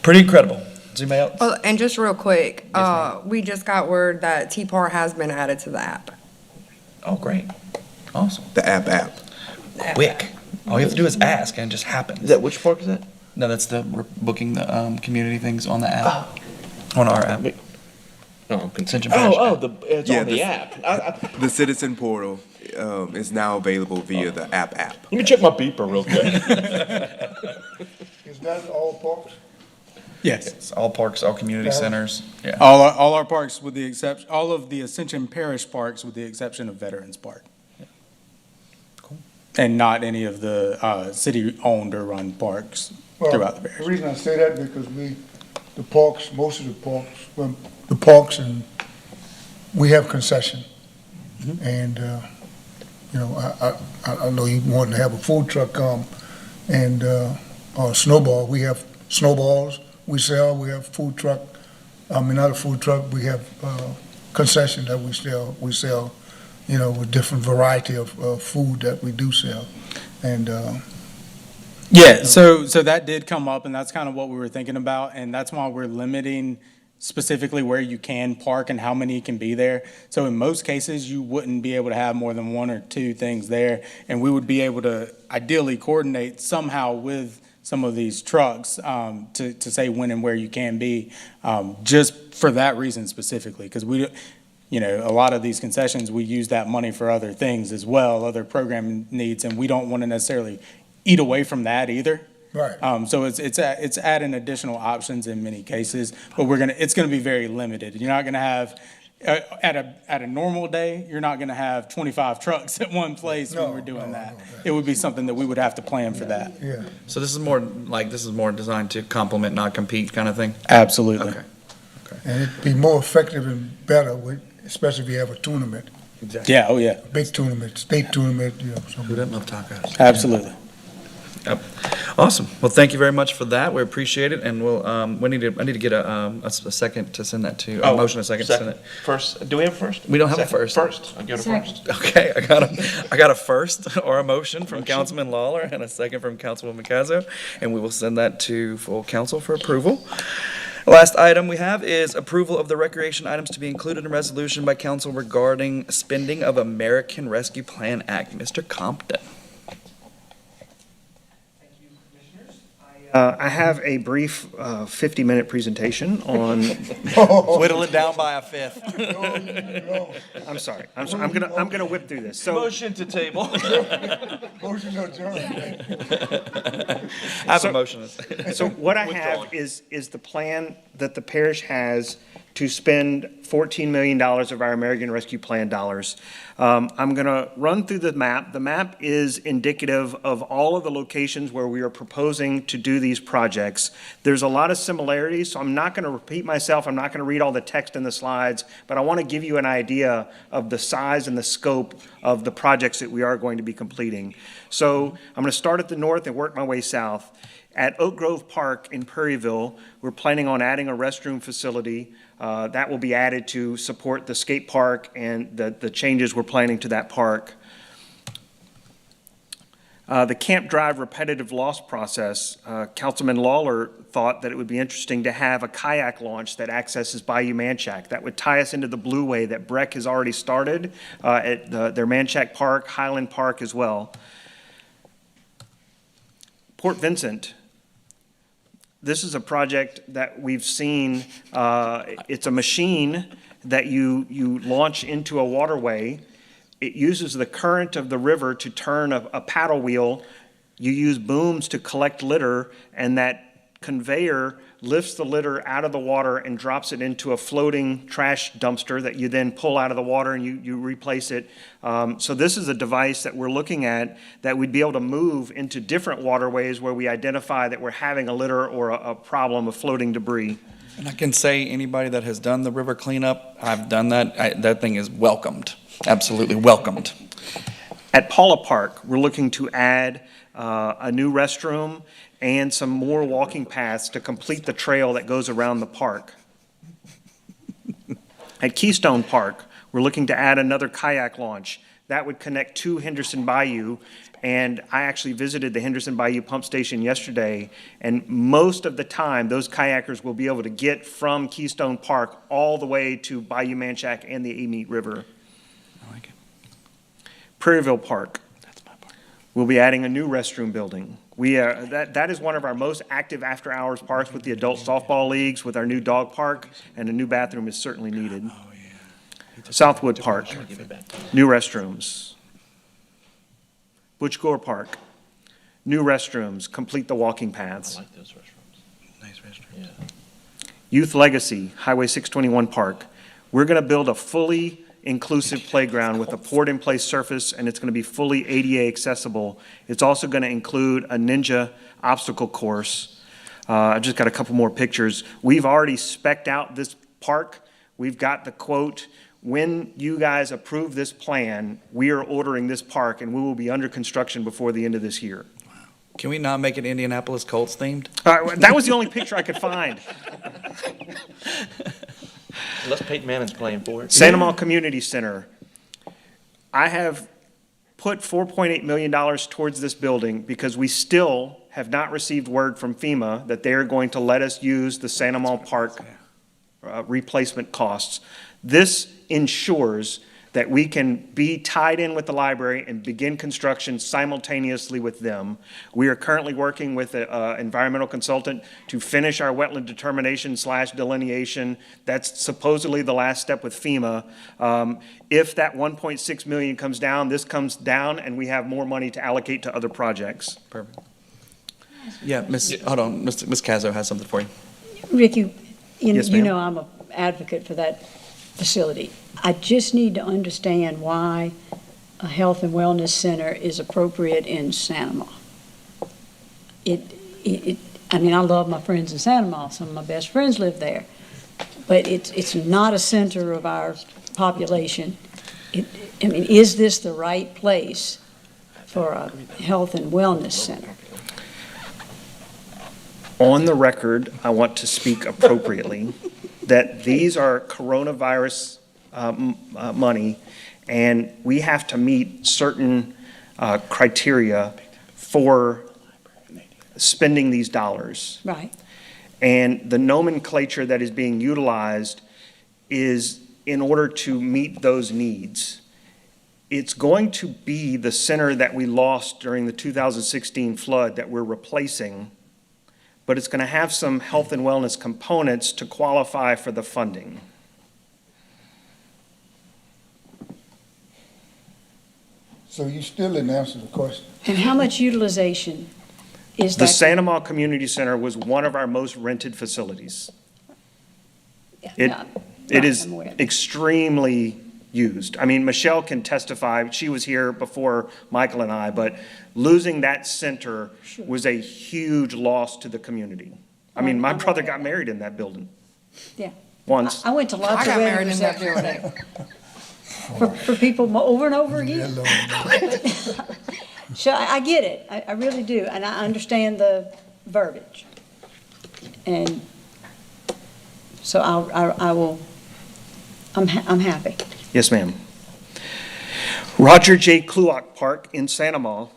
pretty incredible. Does anybody else? Oh, and just real quick, Yes, we just got word that T-Par has been added to the app. Oh, great, awesome, The app. quick. All you have to do is ask, and it just happens. Is that which park is that? No, we're booking the community things on the app, on our app. Ascension Parish app. It's Yeah, on the this- app. The citizen portal is now available via the app. Let me check my beeper real quick. Is that all parks? Yes. It's all parks, all community Parish. centers, yeah. All our parks with the exception, all of the Ascension Parish parks with the exception of Veterans Park. Cool. And not any of the city-owned or run parks throughout the The parish. reason I say that because the parks, most of the parks and we have concession. And, I know you want to have a food truck come and, or snowball. We have snowballs we sell. We have food truck, not a food truck, we have, concession that we sell, with different variety of food that we do sell. And, Yeah, so that did come up, and that's kind of what we were thinking about, and that's why we're limiting specifically where you can park and how many can be there. So in most cases, you wouldn't be able to have more than one or two things there, and we would be able to ideally coordinate somehow with some of these trucks to say when and where you can be, just for that reason specifically, because a lot of these concessions, we use that money for other things as well, other programming needs, and we don't want to necessarily eat away from that either. right. So it's adding additional options in many cases, but it's gonna be very limited. You're not gonna have, at a normal day, you're not gonna have 25 trucks at one place when we're doing that. It would be something that we would have to plan for that. Yeah. So this is more designed to complement, not compete kind of thing? Absolutely. Okay. And it'd be more effective and better, especially if you have a tournament, Yeah, oh yeah, big tournament, state tournament, something. Who doesn't love tacos? absolutely. Yep. Awesome. Well, thank you very much for that. We appreciate it, and I need to get a second to send that to, a motion, a second to send it. First, do we have a first? We don't have a Second. first. First, I'll give it a first. Okay, I got a first or a motion from Councilman Lawler and a second from Councilwoman Cazzo, and we will send that to full council for approval. Last item we have is approval of the recreation items to be included in resolution by council regarding spending of American Rescue Plan Act. Mr. Compton. I have a brief 50-minute presentation on, Whittle it down by a fifth. I'm sorry, I'm gonna whip through this. So, Motion to table. Motion to adjourn. I have a motion. so what I have is the plan that the parish has to spend $14 million of our American Rescue Plan dollars. I'm going to run through the map. The map is indicative of all of the locations where we are proposing to do these projects. There's a lot of similarities, so I'm not going to repeat myself. I'm not going to read all the text in the slides, but I want to give you an idea of the size and the scope of the projects that we are going to be completing. So I'm going to start at the north and work my way south. At Oak Grove Park in Perryville, we're planning on adding a restroom facility. That will be added to support the skate park and the changes we're planning to that park. The Camp Drive repetitive loss process, Councilman Lawler thought that it would be interesting to have a kayak launch that accesses Bayou Manchac. That would tie us into the Blue Way that Breck has already started at their Manchac Park, Highland Park as well. Port Vincent. This is a project that we've seen. It's a machine that you launch into a waterway. It uses the current of the river to turn a paddle wheel. You use booms to collect litter, and that conveyor lifts the litter out of the water and drops it into a floating trash dumpster that you then pull out of the water and you replace it. So this is a device that we're looking at that we'd be able to move into different waterways where we identify that we're having a litter or a problem of floating debris. And I can say anybody that has done the river cleanup, I've done that, that thing is welcomed, absolutely welcomed. At Paula Park, we're looking to add a new restroom and some more walking paths to complete the trail that goes around the park. At Keystone Park, we're looking to add another kayak launch. That would connect to Henderson Bayou, and I actually visited the Henderson Bayou pump station yesterday, and most of the time, those kayakers will be able to get from Keystone Park all the way to Bayou Manchac and the Amite River. I like it. Prairieville Park. That's my part. We'll be adding a new restroom building. That is one of our most active after-hours parks with the adult softball leagues, with our new dog park, and a new bathroom is certainly needed. Southwood Park, new restrooms. Butch Gore Park, new restrooms, complete the walking I paths. like those restaurants. Nice restaurant. Yeah. Youth Legacy, Highway 621 Park. We're going to build a fully inclusive playground with a poured-in-place surface, and it's going to be fully ADA accessible. It's also going to include a ninja obstacle course. I've just got a couple more pictures. We've already spec'd out this park. We've got the quote, "When you guys approve this plan, we are ordering this park, and we will be under construction before the end of this year." Can we not make it Indianapolis Colts themed? That was the only picture I could find. Unless Peyton Manning's playing for it. Santa Maria Community Center. I have put $4.8 million towards this building because we still have not received word from FEMA that they are going to let us use the Santa Maria Park replacement costs. This ensures that we can be tied in with the library and begin construction simultaneously with them. We are currently working with an environmental consultant to finish our wetland determination / delineation. That's supposedly the last step with FEMA. If that 1.6 million comes down, this comes down, and we have more money to allocate to other projects. Perfect. Yeah, hold on, Ms. Cazzo has something for you. Ricky, Yes, you ma'am. know I'm an advocate for that facility. I just need to understand why a health and wellness center is appropriate in Santa Maria. I mean, I love my friends in Santa Maria. Some of my best friends live there. But it's not a center of our population. I mean, is this the right place for a health and wellness center? On the record, I want to speak appropriately, that these are coronavirus money, and we have to meet certain criteria for spending these dollars. Right. And the nomenclature that is being utilized is in order to meet those needs. It's going to be the center that we lost during the 2016 flood that we're replacing, but it's going to have some health and wellness components to qualify for the funding. So you still didn't answer the question. And how much utilization is The that? Santa Maria Community Center was one of our most rented facilities. It is I'm aware. extremely used. I mean, Michelle can testify, she was here before Michael and I, but losing that center was a huge loss to the community. I mean, my brother got married in that building. Yeah. Once. I went to lots I of got married weddings in that there building. for people over and over again. Hello. So I get it, I really do, and I understand the verbiage. And so I will, I'm happy. Yes, ma'am. Roger J. Kluak Park in Santa Maria.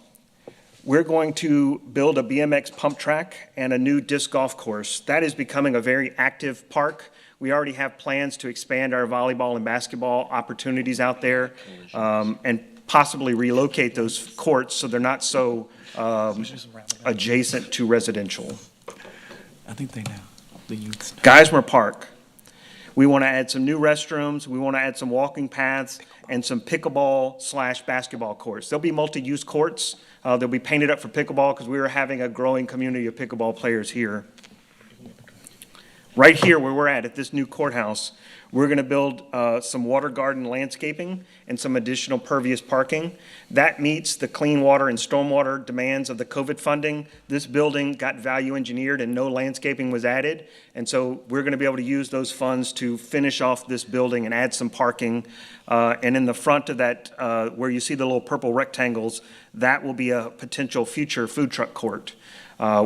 We're going to build a BMX pump track and a new disc golf course. That is becoming a very active park. We already have plans to expand our volleyball and basketball opportunities out there, and possibly relocate those courts so they're not so adjacent to residential. I think they know, the youths. Geismar Park. We want to add some new restrooms, we want to add some walking paths, and some pickleball / basketball courts. There'll be multi-use courts. They'll be painted up for pickleball because we are having a growing community of pickleball players here. Right here where we're at this new courthouse, we're going to build some water garden landscaping and some additional pervious parking. That meets the clean water and stormwater demands of the COVID funding. This building got value engineered and no landscaping was added. And so we're going to be able to use those funds to finish off this building and add some parking. And in the front of that, where you see the little purple rectangles, that will be a potential future food truck court.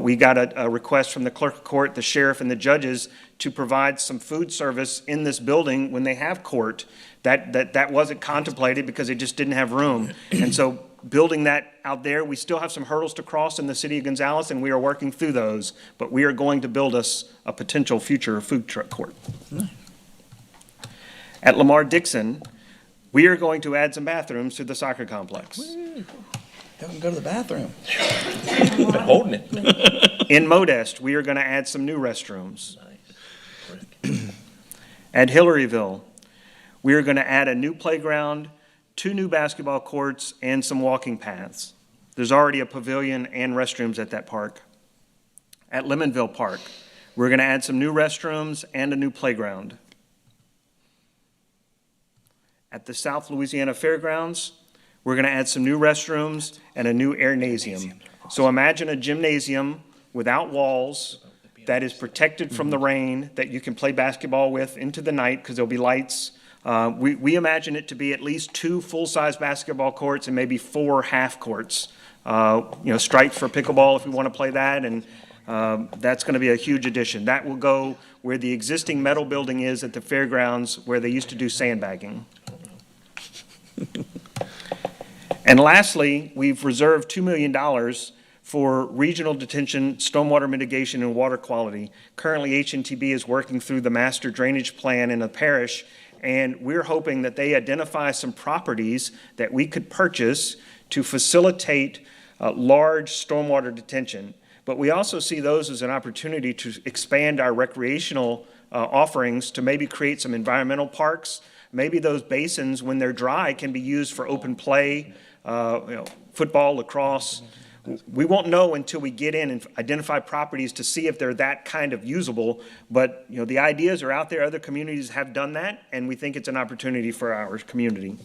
We got a request from the clerk of court, the sheriff, and the judges to provide some food service in this building when they have court. That wasn't contemplated because they just didn't have room. And so building that out there, we still have some hurdles to cross in the city of Gonzales, and we are working through those. But we are going to build us a potential future food truck court. At Lamar Dixon, we are going to add some bathrooms to the soccer complex. Y'all can go to the bathroom. Been holding it. In Modest, we are going to add some new restrooms. At Hillaryville, we are going to add a new playground, 2 new basketball courts, and some walking paths. There's already a pavilion and restrooms at that park. At Lemonville Park, we're going to add some new restrooms and a new playground. At the South Louisiana Fairgrounds, we're going to add some new restrooms and a new Aranasium. So imagine a gymnasium without walls that is protected from the rain, that you can play basketball with into the night because there'll be lights. We imagine it to be at least 2 full-size basketball courts and maybe 4 half courts. Striped for pickleball if we want to play that, and that's going to be a huge addition. That will go where the existing metal building is at the fairgrounds where they used to do sandbagging. And lastly, we've reserved $2 million for regional detention, stormwater mitigation, and water quality. Currently, H&TB is working through the master drainage plan in the parish, and we're hoping that they identify some properties that we could purchase to facilitate large stormwater detention. But we also see those as an opportunity to expand our recreational offerings, to maybe create some environmental parks. Maybe those basins, when they're dry, can be used for open play, football, lacrosse. We won't know until we get in and identify properties to see if they're that kind of usable. But the ideas are out there. Other communities have done that, and we think it's an opportunity for our community.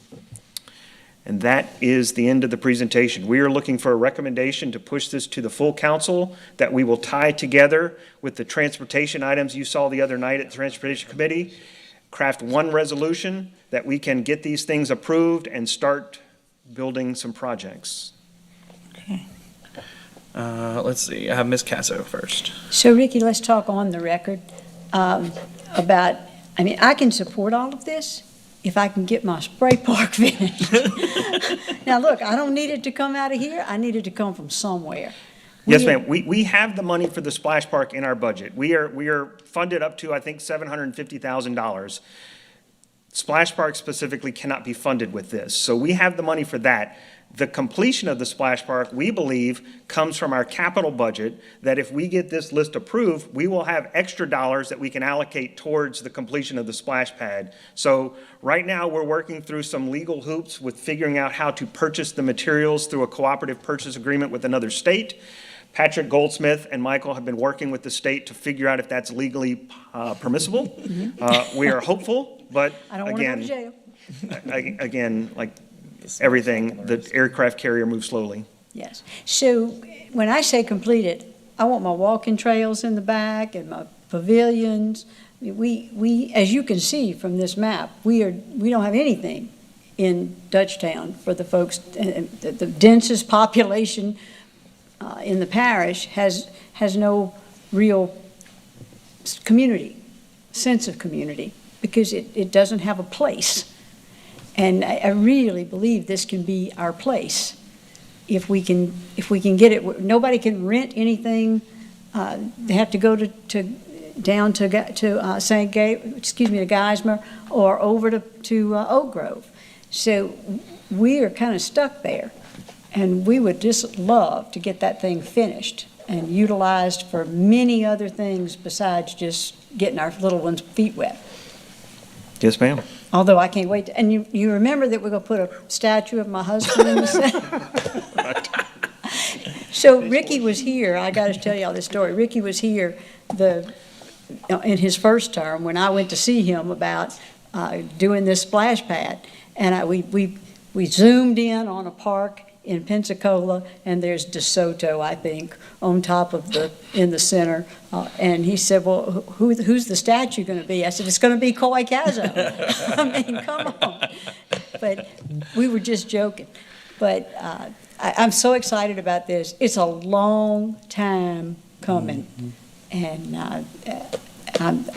And that is the end of the presentation. We are looking for a recommendation to push this to the full council that we will tie together with the transportation items you saw the other night at the Transportation Committee, craft one resolution that we can get these things approved and start building some projects. Okay. Let's see. I have Ms. Casso first. So Ricky, let's talk on the record about, I can support all of this if I can get my spray park finished. Now, look, I don't need it to come out of here. I need it to come from somewhere. Yes, ma'am. We have the money for the splash park in our budget. We are funded up to, I think, $750,000. Splash Park specifically cannot be funded with this. So we have the money for that. The completion of the Splash Park, we believe, comes from our capital budget, that if we get this list approved, we will have extra dollars that we can allocate towards the completion of the splash pad. So right now, we're working through some legal hoops with figuring out how to purchase the materials through a cooperative purchase agreement with another state. Patrick Goldsmith and Michael have been working with the state to figure out if that's legally permissible. We are hopeful, but I don't want to go to again, jail. again, like everything, the aircraft carrier moves slowly. Yes. So when I say completed, I want my walking trails in the back and my pavilions. We, as you can see from this map, we don't have anything in Dutchtown for the folks. The densest population in the parish has no real community, sense of community, because it doesn't have a place. And I really believe this can be our place if we can get it. Nobody can rent anything. They have to go down to St. to Geismar or over to Oak Grove. So we are kind of stuck there, and we would just love to get that thing finished and utilized for many other things besides just getting our little ones' feet wet. Yes, ma'am. Although I can't wait. And you remember that we're going to put a statue of my husband in the center? So Ricky was here. I got to tell y'all this story. Ricky was here in his first term when I went to see him about doing this splash pad. And we zoomed in on a park in Pensacola, and there's DeSoto, I think, on top of in the center. And he said, well, who's the statue going to be? I said, it's going to be Coy Caso. I mean, come on. But we were just joking. But I'm so excited about this. It's a long time coming. And I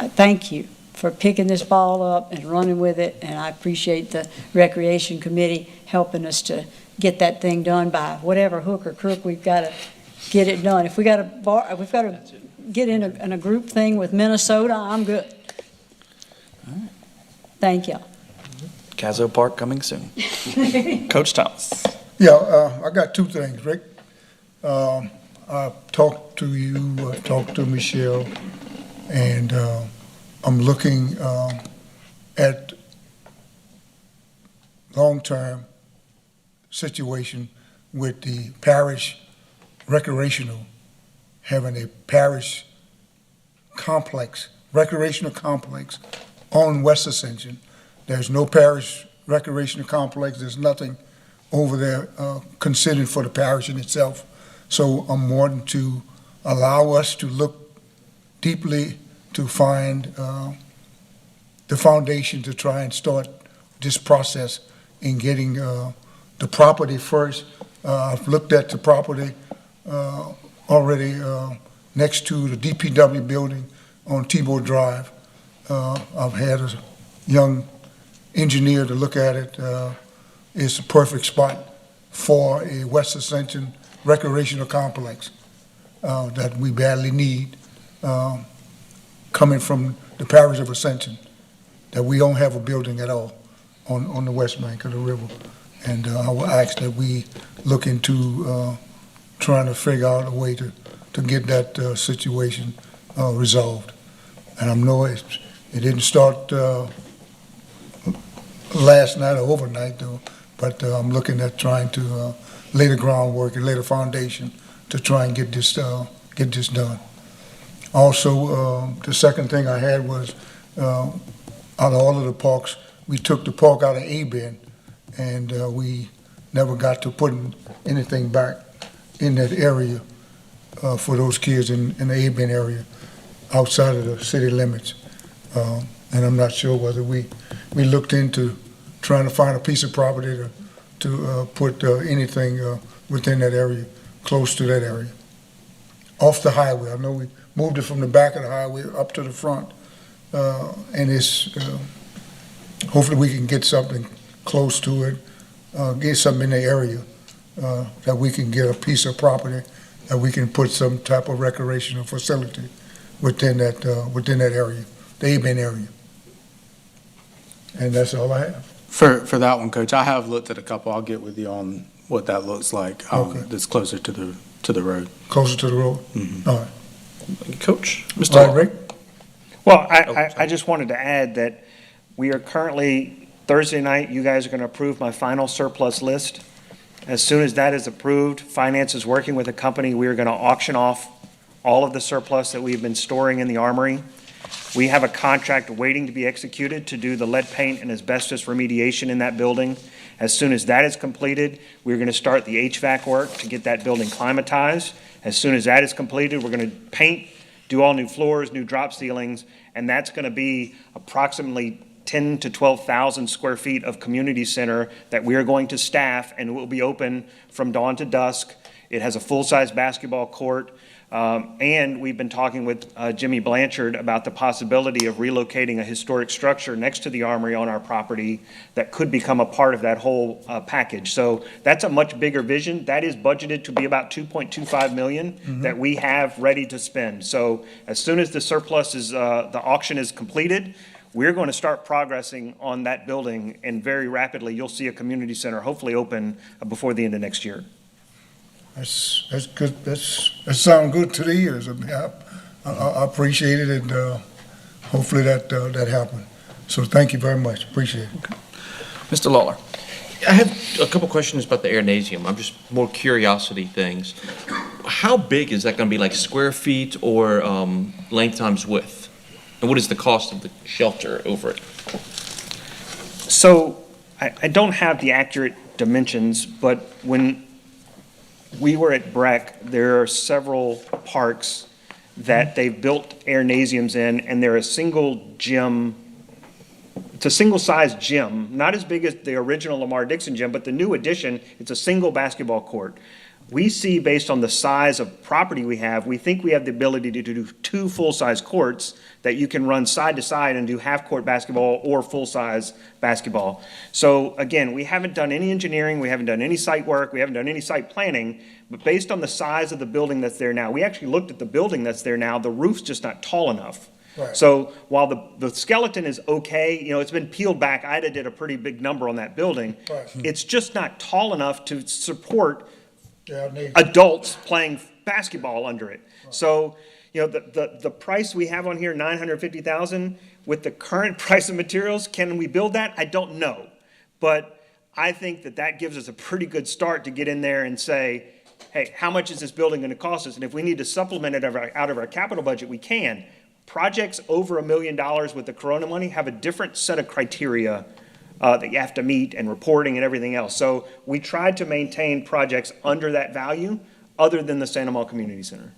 thank you for picking this ball up and running with it. And I appreciate the Recreation Committee helping us to get that thing done by whatever hook or crook we've got to get it done. If we've got to get in a group thing with Minnesota, I'm good. All right. Thank you. Caso Park coming soon. Coach Thomas. Yeah, I got two things, Rick. I talked to you, talked to Michelle, and I'm looking at long-term situation with the parish recreational, having a parish complex, recreational complex on West Ascension. There's no parish recreational complex, there's nothing over there considered for the parish in itself. So I'm wanting to allow us to look deeply to find the foundation to try and start this process in getting the property first. I've looked at the property already next to the DPW building on Tebow Drive. I've had a young engineer to look at it. It's a perfect spot for a West Ascension recreational complex that we badly need coming from the parish of Ascension, that we don't have a building at all on the west bank of the river. And I will ask that we look into trying to figure out a way to get that situation resolved. And I know it didn't start last night or overnight, though, but I'm looking at trying to lay the groundwork and lay the foundation to try and get this done. Also, the second thing I had was, out of all of the parks, we took the park out of A-bin, and we never got to putting anything back in that area for those kids in the A-bin area outside of the city limits. And I'm not sure whether we looked into trying to find a piece of property to put anything within that area, close to that area, off the highway. I know we moved it from the back of the highway up to the front, and it's hopefully we can get something close to it, get something in the area that we can get a piece of property that we can put some type of recreational facility within that area, the A-bin area. And that's all I have. For that one, Coach, I have looked at a couple. I'll get with you on what that looks like. Okay. That's closer to the road. Closer to the road? All right. Coach, Mr. All right, Law. Rick? Well, Oh, I just wanted to add that we are currently, Thursday night, you guys are going to approve my final surplus list. As soon as that is approved, finance is working with a company. We are going to auction off all of the surplus that we've been storing in the armory. We have a contract waiting to be executed to do the lead paint and asbestos remediation in that building. As soon as that is completed, we're going to start the HVAC work to get that building climatized. As soon as that is completed, we're going to paint, do all new floors, new drop ceilings, and that's going to be approximately 10 to 12,000 square feet of community center that we are going to staff, and it will be open from dawn to dusk. It has a full-size basketball court. And we've been talking with Jimmy Blanchard about the possibility of relocating a historic structure next to the armory on our property that could become a part of that whole package. So that's a much bigger vision. That is budgeted to be about $2.25 million that we have ready to spend. So as soon as the surplus is, the auction is completed, we're going to start progressing on that building, and very rapidly you'll see a community center hopefully open before the end of next year. That's good. That sounds good to the ears. I mean, I appreciate it, and hopefully that happens. So thank you very much. Appreciate it. Mr. Lawler. I have a couple questions about the Aranasium. I'm just more curiosity things. How big is that going to be, like square feet or length times width? And what is the cost of the shelter over it? So I don't have the accurate dimensions, but when we were at Breck, there are several parks that they've built Aranasiums in, and they're a single gym. It's a single-sized gym, not as big as the original Lamar Dixon gym, but the new addition, it's a single basketball court. We see, based on the size of property we have, we think we have the ability to do two full-size courts that you can run side to side and do half-court basketball or full-size basketball. So again, we haven't done any engineering, we haven't done any site work, we haven't done any site planning, but based on the size of the building that's there now, we actually looked at the building that's there now, the roof's just not tall enough. Right. So while the skeleton is okay, it's been peeled back. Ida did a pretty big number on that building. Right. It's just not tall enough to support Yeah, they- adults playing basketball under it. So, the price we have on here, 950,000, with the current price of materials, can we build that? I don't know. But I think that gives us a pretty good start to get in there and say, hey, how much is this building going to cost us? And if we need to supplement it out of our capital budget, we can. Projects over $1 million with the Corona money have a different set of criteria that you have to meet and reporting and everything else. So we tried to maintain projects under that value other than the Santa Maria Community Center.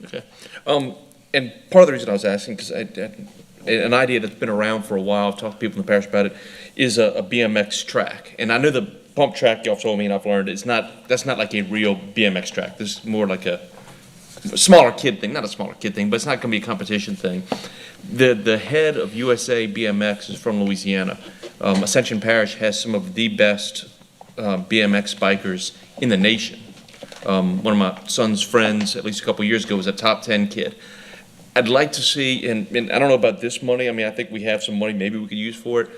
Okay. And part of the reason I was asking, because an idea that's been around for a while, I've talked to people in the parish about it, is a BMX track. And I know the pump track y'all told me and I've learned, that's not like a real BMX track. This is more like a smaller kid thing, not a smaller kid thing, but it's not going to be a competition thing. The head of USA BMX is from Louisiana. Ascension Parish has some of the best BMX bikers in the nation. One of my son's friends, at least a couple years ago, was a top 10 kid. I'd like to see, and I don't know about this money, I mean, I think we have some money maybe we could use for it,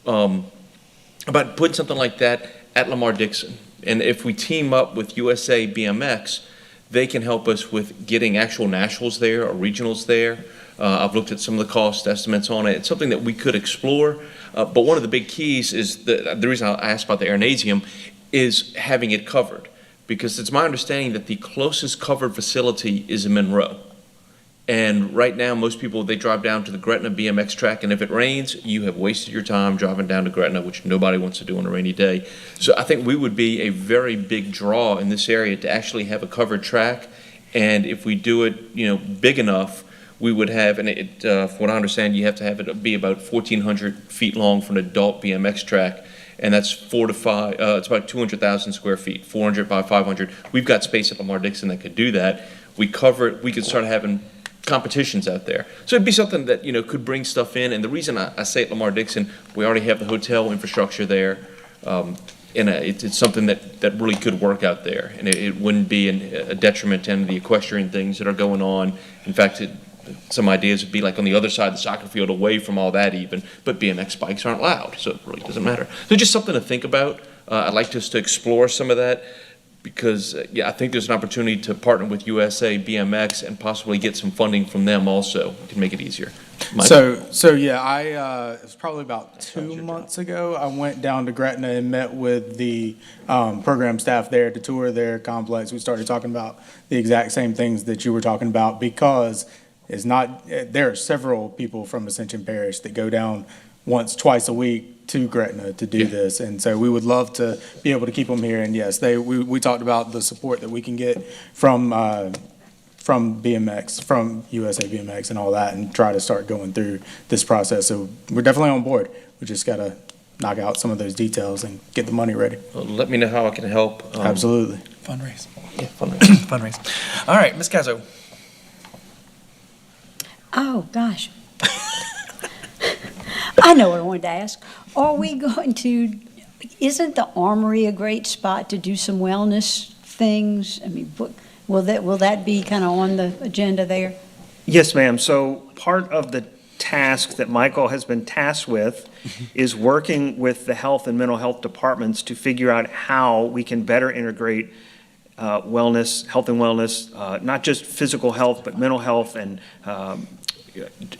about putting something like that at Lamar-Dixon. And if we team up with USA BMX, they can help us with getting actual nationals there or regionals there. I've looked at some of the cost estimates on it. It's something that we could explore. But one of the big keys is, the reason I asked about the Aranasium is having it covered. Because it's my understanding that the closest covered facility is in Monroe. And right now, most people, they drive down to the Gretna BMX track, and if it rains, you have wasted your time driving down to Gretna, which nobody wants to do on a rainy day. So I think we would be a very big draw in this area to actually have a covered track. And if we do it, big enough, we would have, and from what I understand, you have to have it be about 1,400 feet long for an adult BMX track. And that's 4 to 5, it's about 200,000 square feet, 400 by 500. We've got space at Lamar-Dixon that could do that. We cover it, we could start having competitions out there. So it'd be something that, could bring stuff in. And the reason I say at Lamar-Dixon, we already have the hotel infrastructure there. And it's something that really could work out there. And it wouldn't be a detriment to any of the equestrian things that are going on. In fact, some ideas would be like on the other side of the soccer field, away from all that even, but BMX bikes aren't allowed, so it really doesn't matter. So just something to think about. I'd like us to explore some of that because, I think there's an opportunity to partner with USA BMX and possibly get some funding from them also. We can make it easier. Mike? So yeah, it was probably about 2 months ago, I went down to Gretna and met with the program staff there to tour their complex. We started talking about the exact same things that you were talking about because there are several people from Ascension Parish that go down once, twice a week to Gretna to do this. And so we would love to be able to keep them here. And yes, we talked about the support that we can get from BMX, from USA BMX and all that, and try to start going through this process. So we're definitely on board. We just got to knock out some of those details and get the money ready. Well, let me know how I can help. Absolutely. Fundraise. Yeah, fundraise. Fundraise. All right, Ms. Cazzo. Oh, gosh. I know what I wanted to ask. Isn't the Armory a great spot to do some wellness things? I mean, will that be kind of on the agenda there? Yes, ma'am. So part of the task that Michael has been tasked with is working with the health and mental health departments to figure out how we can better integrate wellness, health and wellness, not just physical health, but mental health and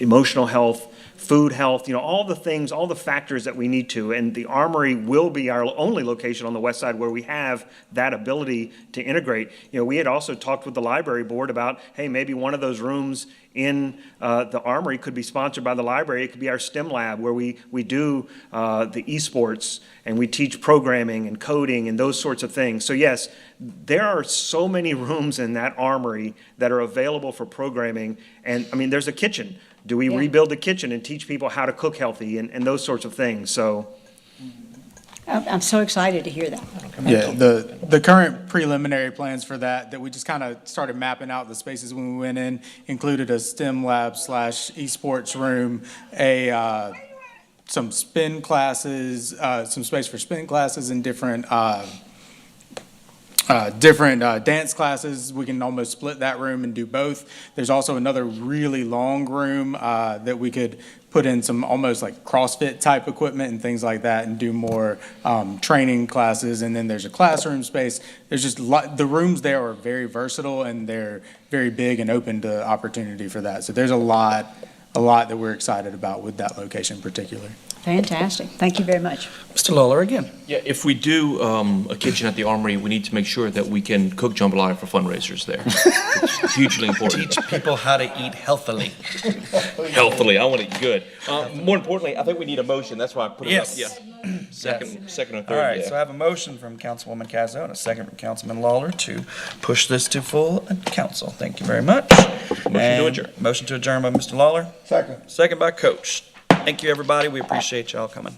emotional health, food health, all the things, all the factors that we need to. And the Armory will be our only location on the west side where we have that ability to integrate. We had also talked with the library board about, hey, maybe one of those rooms in the Armory could be sponsored by the library. It could be our STEM lab where we do the esports and we teach programming and coding and those sorts of things. So yes, there are so many rooms in that Armory that are available for programming. And I mean, there's a kitchen. Do we rebuild the kitchen and teach people how to cook healthy and those sorts of things? So I'm so excited to hear that. Yeah, the current preliminary plans for that we just kind of started mapping out the spaces when we went in, included a STEM lab / esports room, some spin classes, some space for spin classes and different different dance classes. We can almost split that room and do both. There's also another really long room that we could put in some almost like CrossFit type equipment and things like that and do more training classes. And then there's a classroom space. There's just the rooms there are very versatile and they're very big and open to opportunity for that. So there's a lot that we're excited about with that location in particular. Fantastic. Thank you very much. Mr. Lawler again. Yeah, if we do a kitchen at the Armory, we need to make sure that we can cook jambalaya for fundraisers there. It's hugely important. Teach people how to eat healthily. Healthily, I want to eat good. More importantly, I think we need a motion. That's why I put it up. Yes. Yeah. Second or third. All right, yeah. so I have a motion from Councilwoman Cazzo and a second from Councilman Lawler to push this to full council. Thank you very much. Motion to And adjourn. Motion to adjourn by Mr. Lawler, Second. second by Coach. Thank you, everybody. We appreciate y'all coming.